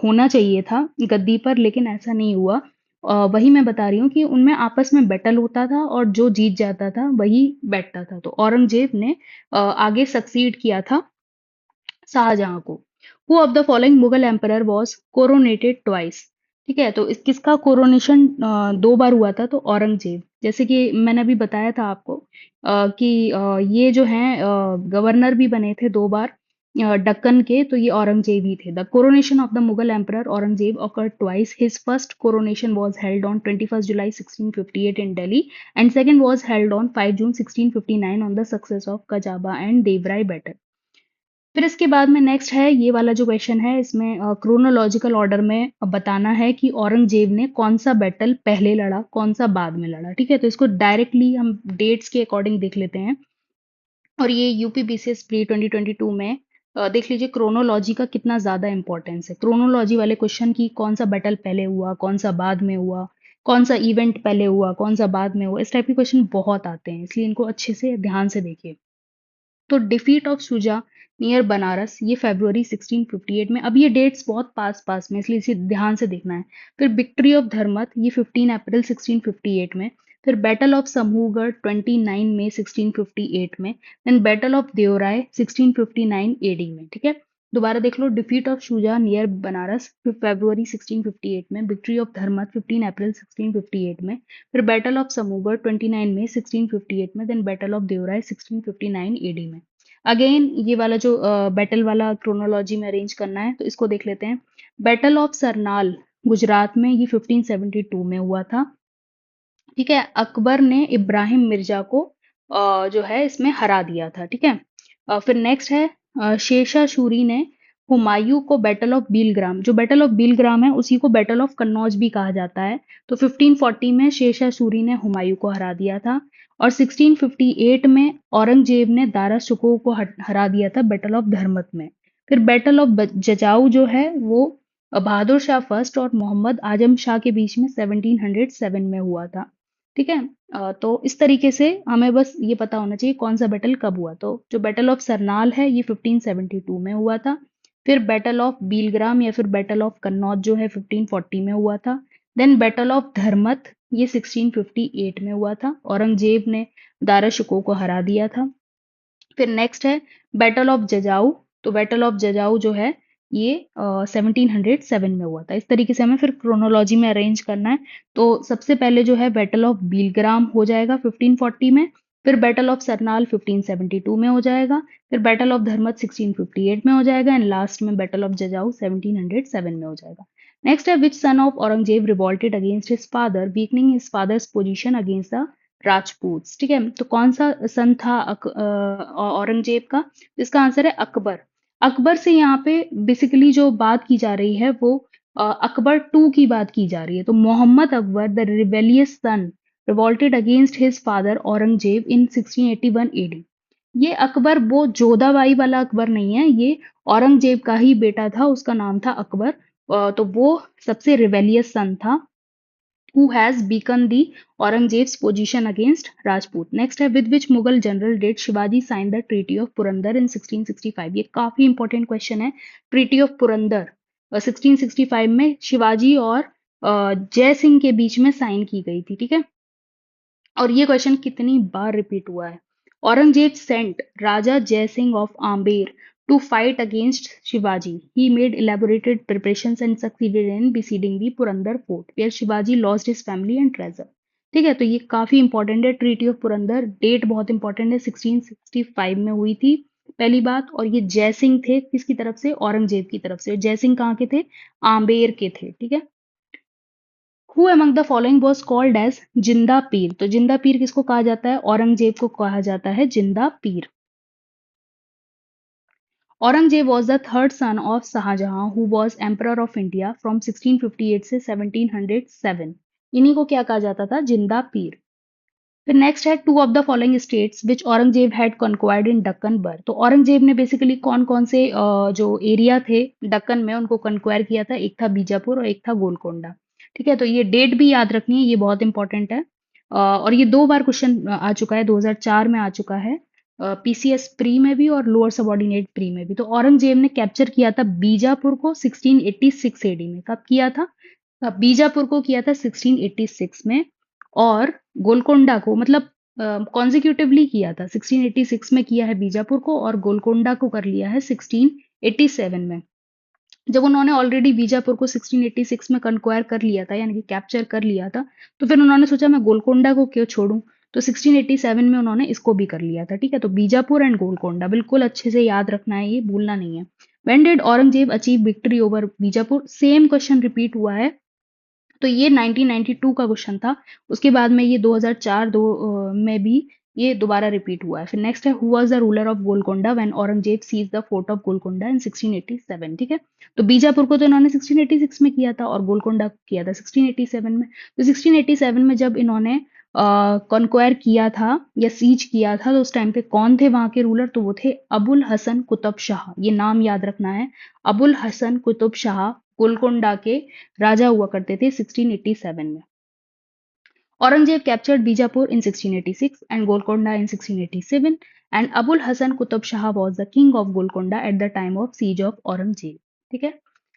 होना चाहिए था गद्दी पर, लेकिन ऐसा नहीं हुआ। वही मैं बता रही हूँ कि उनमें आपस में बैटल होता था और जो जीत जाता था वही बैठता था। तो औरंगजेब ने आगे सक्सीड किया था शाहजहां को। Who of the following Mughal emperor was coronated twice. ठीक है, तो किसका कोरोनेशन दो बार हुआ था? तो औरंगजेब। जैसे कि मैंने अभी बताया था आपको कि ये जो हैं गवर्नर भी बने थे दो बार दक्कन के, तो ये औरंगजेब ही थे। The coronation of the Mughal emperor Aurangzeb occurred twice. His first coronation was held on 21st July 1658 in Delhi, and second was held on 5 June 1659 on the success of Kajaba and Devrai battle. फिर इसके बाद में next है ये वाला जो question है, इसमें क्रोनोलॉजिकल ऑर्डर में बताना है कि औरंगजेब ने कौन सा बैटल पहले लड़ा, कौन सा बाद में लड़ा। ठीक है, तो इसको डायरेक्टली हम डेट्स के अकॉर्डिंग देख लेते हैं। और ये यूपीबीसीएस प्री 2022 में देख लीजिए क्रोनोलॉजी का कितना ज्यादा इंपॉर्टेंस है। क्रोनोलॉजी वाले क्वेश्चन की कौन सा बैटल पहले हुआ, कौन सा बाद में हुआ, कौन सा इवेंट पहले हुआ, कौन सा बाद में हुआ, इस टाइप के क्वेश्चन बहुत आते हैं, इसलिए इनको अच्छे से ध्यान से देखिए। तो defeat of Shuja near Banaras ये फरवरी 1658 में। अब ये डेट्स बहुत पास पास में, इसलिए इसे ध्यान से देखना है। फिर विक्ट्री ऑफ धर्मत ये 15 अप्रैल 1658 में। फिर बैटल ऑफ समूहगढ़ 29 मई 1658 में। Then battle of Deorai 1659 AD में। ठीक है, दोबारा देख लो। Defeat of Shuja near Banaras फरवरी 1658 में। विक्ट्री ऑफ धर्मत 15 अप्रैल 1658 में। फिर बैटल ऑफ समूहगढ़ 29 मई 1658 में। Then battle of Deorai 1659 AD में। अगेन ये वाला जो बैटल वाला क्रोनोलॉजी में अरेंज करना है, तो इसको देख लेते हैं। बैटल ऑफ सरनाल गुजरात में ये 1572 में हुआ था। ठीक है, अकबर ने इब्राहिम मिर्जा को जो है इसमें हरा दिया था। ठीक है, फिर नेक्स्ट है शेरशाह सूरी ने हुमायूं को बैटल ऑफ बीलग्राम, जो बैटल ऑफ बीलग्राम है उसी को बैटल ऑफ कन्नौज भी कहा जाता है। तो 1540 में शेरशाह सूरी ने हुमायूं को हरा दिया था। और 1658 में औरंगजेब ने दारा शिकोह को हरा दिया था बैटल ऑफ धर्मत में। फिर बैटल ऑफ जजाऊ जो है वो बहादुर शाह फर्स्ट और मोहम्मद आजम शाह के बीच में 1707 में हुआ था। ठीक है, तो इस तरीके से हमें बस ये पता होना चाहिए कौन सा बैटल कब हुआ। तो जो बैटल ऑफ सरनाल है ये 1572 में हुआ था। फिर बैटल ऑफ बीलग्राम या फिर बैटल ऑफ कन्नौज जो है 1540 में हुआ था। देन बैटल ऑफ धर्मत ये 1658 में हुआ था, औरंगजेब ने दारा शिकोह को हरा दिया था। फिर नेक्स्ट है बैटल ऑफ जजाऊ। तो बैटल ऑफ जजाऊ जो है ये 1707 में हुआ था। इस तरीके से हमें फिर क्रोनोलॉजी में अरेंज करना है। तो सबसे पहले जो है बैटल ऑफ बीलग्राम हो जाएगा 1540 में। फिर बैटल ऑफ सरनाल 1572 में हो जाएगा। फिर बैटल ऑफ धर्मत 1658 में हो जाएगा एंड लास्ट में बैटल ऑफ जजाऊ 1707 में हो जाएगा। नेक्स्ट है which son of Aurangzeb revolted against his father weakening his father's position against the Rajput. ठीक है, तो कौन सा सन था औरंगजेब का? इसका आंसर है अकबर। अकबर से यहाँ पे बेसिकली जो बात की जा रही है वो अकबर टू की बात की जा रही है। तो Mohammad Akbar the rebellious son revolted against his father Aurangzeb in 1681 AD. ये अकबर वो जोधाबाई वाला अकबर नहीं है, ये औरंगजेब का ही बेटा था, उसका नाम था अकबर। तो वो सबसे रिबेलियस सन था who has beacon the Aurangzeb's position against Rajput. Next है with which Mughal general did Shivaji sign the Treaty of Purandar in 1665? ये काफी इंपॉर्टेंट क्वेश्चन है। ट्रीटी ऑफ पुरंदर 1665 में शिवाजी और जय सिंह के बीच में साइन की गई थी। ठीक है, और ये क्वेश्चन कितनी बार रिपीट हुआ है। Aurangzeb sent Raja Jai Singh of Amber to fight against Shivaji. He made elaborated preparations and succeeded in besieging the Purandar fort where Shivaji lost his family and treasure. ठीक है, तो ये काफी इंपॉर्टेंट है। ट्रीटी ऑफ पुरंदर डेट बहुत इंपॉर्टेंट है, 1665 में हुई थी। पहली बात। और ये जयसिंह थे किसकी तरफ से? औरंगजेब की तरफ से। जयसिंह कहाँ के थे? आम्बेर के थे, ठीक है। Who among the following was called as Zinda Pir? तो जिंदा पीर किसको कहा जाता है? औरंगजेब को कहा जाता है जिंदा पीर। Aurangzeb was the third son of Shahjahan who was emperor of India from 1658 से 1707। इन्हीं को क्या कहा जाता था? जिंदा पीर। फिर नेक्स्ट है two of the following states which Aurangzeb had conquered in Deccan बर। तो औरंगजेब ने बेसिकली कौन कौन से जो एरिया थे दक्कन में उनको कॉन्क्वायर किया था? एक था बीजापुर और एक था गोलकोंडा। ठीक है, तो ये डेट भी याद रखनी है, ये बहुत इंपॉर्टेंट है। और ये दो बार क्वेश्चन आ चुका है, 2004 में आ चुका है, पीसीएस प्री में भी और लोअर सबऑर्डिनेट प्री में भी। तो औरंगजेब ने कैप्चर किया था बीजापुर को 1686 एडी में। कब किया था? बीजापुर को किया था 1686 में, और गोलकोंडा को मतलब कॉन्जिक्यूटिवली किया था। 1686 में किया है बीजापुर को और गोलकोंडा को कर लिया है 1687 में। जब उन्होंने ऑलरेडी बीजापुर को 1686 में कंक्वायर कर लिया था, यानी कि कैप्चर कर लिया था, तो फिर उन्होंने सोचा मैं गोलकोंडा को क्यों छोड़ूं, तो 1687 में उन्होंने इसको भी कर लिया था। ठीक है, तो बीजापुर एंड गोलकोंडा बिल्कुल अच्छे से याद रखना है, ये भूलना नहीं है। When did Aurangzeb achieve victory over Bijapur? Same question repeat हुआ है, तो ये 1992 का क्वेश्चन था। उसके बाद में ये 2004 में भी ये दोबारा रिपीट हुआ है। फिर नेक्स्ट है who was the ruler of Golconda when Aurangzeb seize the fort of Golconda in 1687। ठीक है, तो बीजापुर को तो इन्होंने 1686 में किया था और गोलकोंडा को किया था 1687 में। तो 1687 में जब इन्होंने कॉन्क्वायर किया था या सीज किया था, तो उस टाइम पे कौन थे वहां के रूलर? तो वो थे अबुल हसन कुतुब शाह। ये नाम याद रखना है, अबुल हसन कुतुब शाह गोलकोंडा के राजा हुआ करते थे 1687 में। Aurangzeb captured Bijapur in 1686 and Golconda in 1687 and Abul Hasan Qutb Shah was the king of Golconda at the time of siege of Aurangzeb. ठीक है,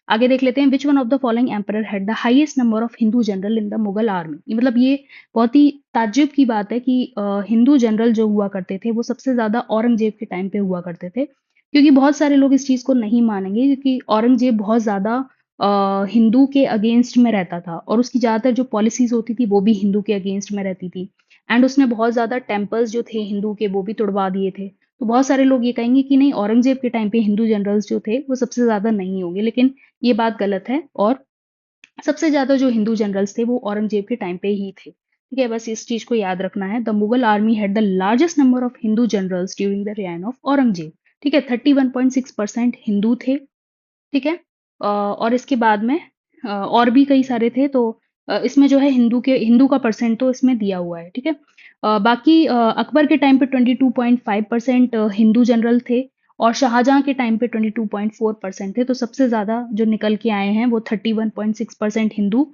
आगे देख लेते हैं। Which one of the following emperor had the highest number of Hindu general in the Mughal army? मतलब ये बहुत ही ताज्जुब की बात है कि हिंदू जनरल जो हुआ करते थे वो सबसे ज्यादा औरंगजेब के टाइम पे हुआ करते थे। क्योंकि बहुत सारे लोग इस चीज को नहीं मानेंगे, क्योंकि औरंगजेब बहुत ज्यादा हिंदू के अगेंस्ट में रहता था और उसकी ज़्यादातर जो पॉलिसीज होती थी वो भी हिंदू के अगेंस्ट में रहती थी। एंड उसने बहुत ज़्यादा टेम्पल्स जो थे हिंदू के वो भी तुड़वा दिए थे। तो बहुत सारे लोग ये कहेंगे कि नहीं, औरंगजेब के टाइम पे हिंदू जनरल्स जो थे वो सबसे ज़्यादा नहीं होंगे, लेकिन ये बात गलत है। और सबसे ज़्यादा जो हिंदू जनरल्स थे वो औरंगजेब के टाइम पे ही थे। ठीक है, बस इस चीज़ को याद रखना है। The Mughal army had the largest number of Hindu generals during the reign of Aurangzeb. ठीक है, 31.6% हिंदू थे। ठीक है, और इसके बाद में और भी कई सारे थे, तो इसमें जो है हिंदू का परसेंट तो इसमें दिया हुआ है। ठीक है, बाकी अकबर के टाइम पे 22.5% हिंदू जनरल थे और शाहजहां के टाइम पे 22.4% थे। तो सबसे ज्यादा जो निकल के आए हैं वो 31.6% हिंदू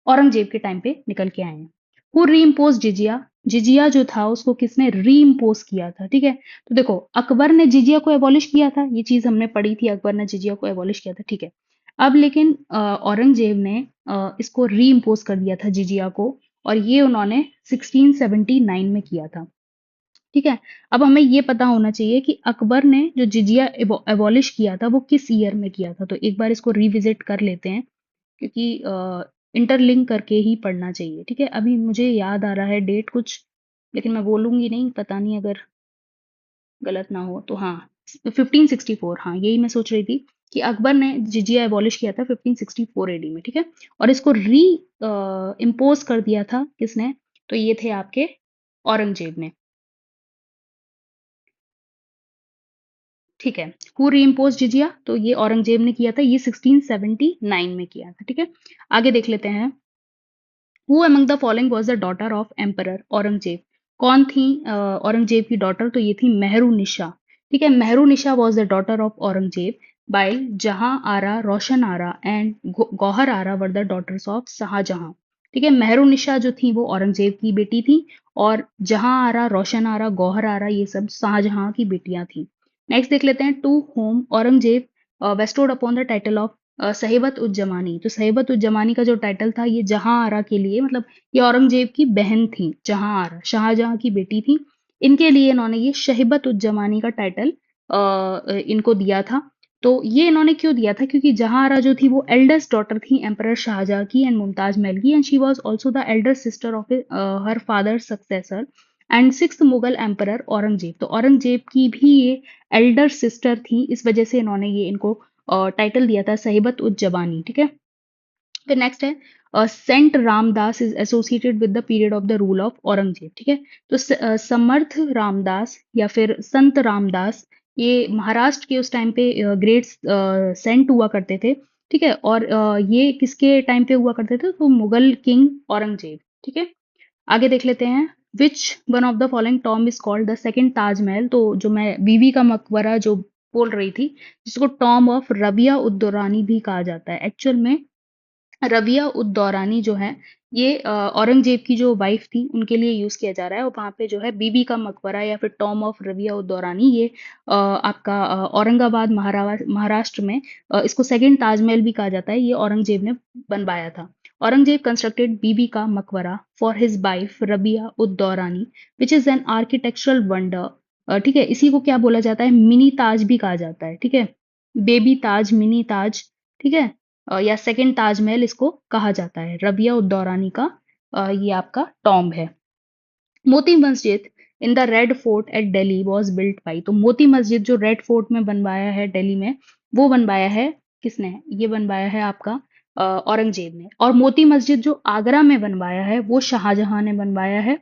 औरंगजेब के टाइम पे निकल के आए हैं। हु रीइम्पोज जिजिया? जिजिया जो था उसको किसने रीइम्पोज किया था? ठीक है, तो देखो अकबर ने जिजिया को एबॉलिश किया था, ये चीज हमने पढ़ी थी, अकबर ने जिजिया को एबॉलिश किया था। ठीक है, अब लेकिन औरंगजेब ने इसको री इम्पोज कर दिया था जिजिया को, और ये उन्होंने 1679 में किया था। ठीक है, अब हमें ये पता होना चाहिए कि अकबर ने जो जिजिया एबॉलिश किया था वो किस ईयर में किया था। तो एक बार इसको रिविजिट कर लेते हैं, क्योंकि इंटरलिंक करके ही पढ़ना चाहिए। ठीक है, अभी मुझे याद आ रहा है डेट कुछ, लेकिन मैं बोलूंगी नहीं, पता नहीं अगर गलत ना हो तो। हाँ, 1564, हाँ यही मैं सोच रही थी कि अकबर ने जिजिया एबॉलिश किया था 1564 एडी में। ठीक है, और इसको री इम्पोज कर दिया था किसने? तो ये थे आपके औरंगजेब ने। ठीक है, हु री इम्पोज जिजिया? तो ये औरंगजेब ने किया था, ये 1679 में किया था। ठीक है, आगे देख लेते हैं। Who among the following was the daughter of emperor Aurangzeb? कौन थी औरंगजेब की डॉटर? तो ये थी मेहरू निशा। ठीक है, Mehrunnisa was the daughter of Aurangzeb by Jahanara, Roshanara and Gauhara were the daughters of Shahjahan. ठीक है, मेहरू निशा जो थी वो औरंगजेब की बेटी थी, और जहां आरा, रोशन आरा, गौहर आरा ये सब शाहजहां की बेटियां थी। नेक्स्ट देख लेते हैं। To whom Aurangzeb bestowed upon the title of Sahibat uz Zamani? तो सहेबत उज जमानी का जो टाइटल था ये जहां आरा के लिए, मतलब ये औरंगजेब की बहन थी जहां आरा, शाहजहां की बेटी थी, इनके लिए इन्होंने ये शहीबत उज जमानी का टाइटल इनको दिया था। तो ये इन्होंने क्यों दिया था? क्योंकि जहां आरा जो थी वो एल्डेस्ट डॉटर थी एम्परर शाहजहां की एंड मुमताज महल की, and she was also the Elder sister of her father successor and sixth Mughal emperor Aurangzeb, तो औरंगजेब की भी ये एल्डर सिस्टर थी, इस वजह से इन्होंने ये इनको टाइटल दिया था सहिबत उज जबानी, ठीक है। फिर नेक्स्ट है saint Ramdas is associated with the period of the rule of Aurangzeb, ठीक है। तो समर्थ रामदास या फिर संत रामदास, ये महाराष्ट्र के उस टाइम पे ग्रेट सेंट हुआ करते थे, ठीक है। और ये किसके टाइम पे हुआ करते थे, तो मुगल किंग औरंगजेब, ठीक है। आगे देख लेते हैं, which one of the following Tom is called the second Taj Mahal, तो जो मैं बीबी का मकबरा जो बोल रही थी, जिसको टॉम ऑफ रबिया उद दौरानी भी कहा जाता है। एक्चुअल में रबिया उद दौरानी जो है, ये औरंगजेब की जो वाइफ थी उनके लिए यूज किया जा रहा है, और वहाँ पे जो है बीबी का मकबरा या फिर टॉम ऑफ रबिया उद दौरानी, ये आपका औरंगाबाद महाराष्ट्र में, इसको सेकंड ताजमहल भी कहा जाता है, ये औरंगजेब ने बनवाया था। औरंगजेब कंस्ट्रक्टेड बीबी का मकबरा for his wife Rabia ud Daurani, which is an architectural wonder, ठीक है। इसी को क्या बोला जाता है, मिनी ताज भी कहा जाता है, ठीक है। बेबी ताज, मिनी ताज, ठीक है। या सेकंड ताजमहल इसको कहा जाता है। रबिया उद दौरानी का ये आपका टॉम्ब है। Moti Masjid in the red fort eight Delhi was built by, तो मोती मस्जिद जो रेड फोर्ट में बनवाया है दिल्ली में, वो बनवाया है किसने, ये बनवाया है आपका औरंगजेब ने। और मोती मस्जिद जो आगरा में बनवाया है वो शाहजहां ने बनवाया है।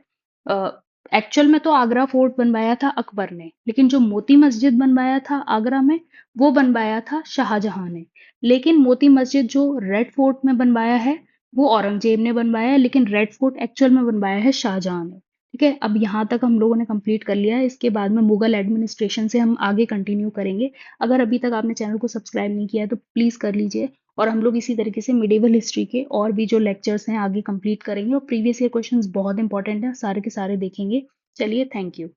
एक्चुअल में तो आगरा फोर्ट बनवाया था अकबर ने, लेकिन जो मोती मस्जिद बनवाया था आगरा में, वो बनवाया था शाहजहां ने। लेकिन मोती मस्जिद जो रेड फोर्ट में बनवाया है, वो औरंगजेब ने बनवाया है, लेकिन रेड फोर्ट एक्चुअल में बनवाया है शाहजहां ने, ठीक है। अब यहाँ तक हम लोगों ने कंप्लीट कर लिया है, इसके बाद में मुगल एडमिनिस्ट्रेशन से हम आगे कंटिन्यू करेंगे। अगर अभी तक आपने चैनल को सब्सक्राइब नहीं किया है तो प्लीज़ कर लीजिए, और हम लोग इसी तरीके से मिडिवल हिस्ट्री के और भी जो लेक्चर्स हैं आगे कंप्लीट करेंगे, और प्रीवियस ईयर क्वेश्चंस बहुत इंपॉर्टेंट हैं, सारे के सारे देखेंगे। चलिए, थैंक यू।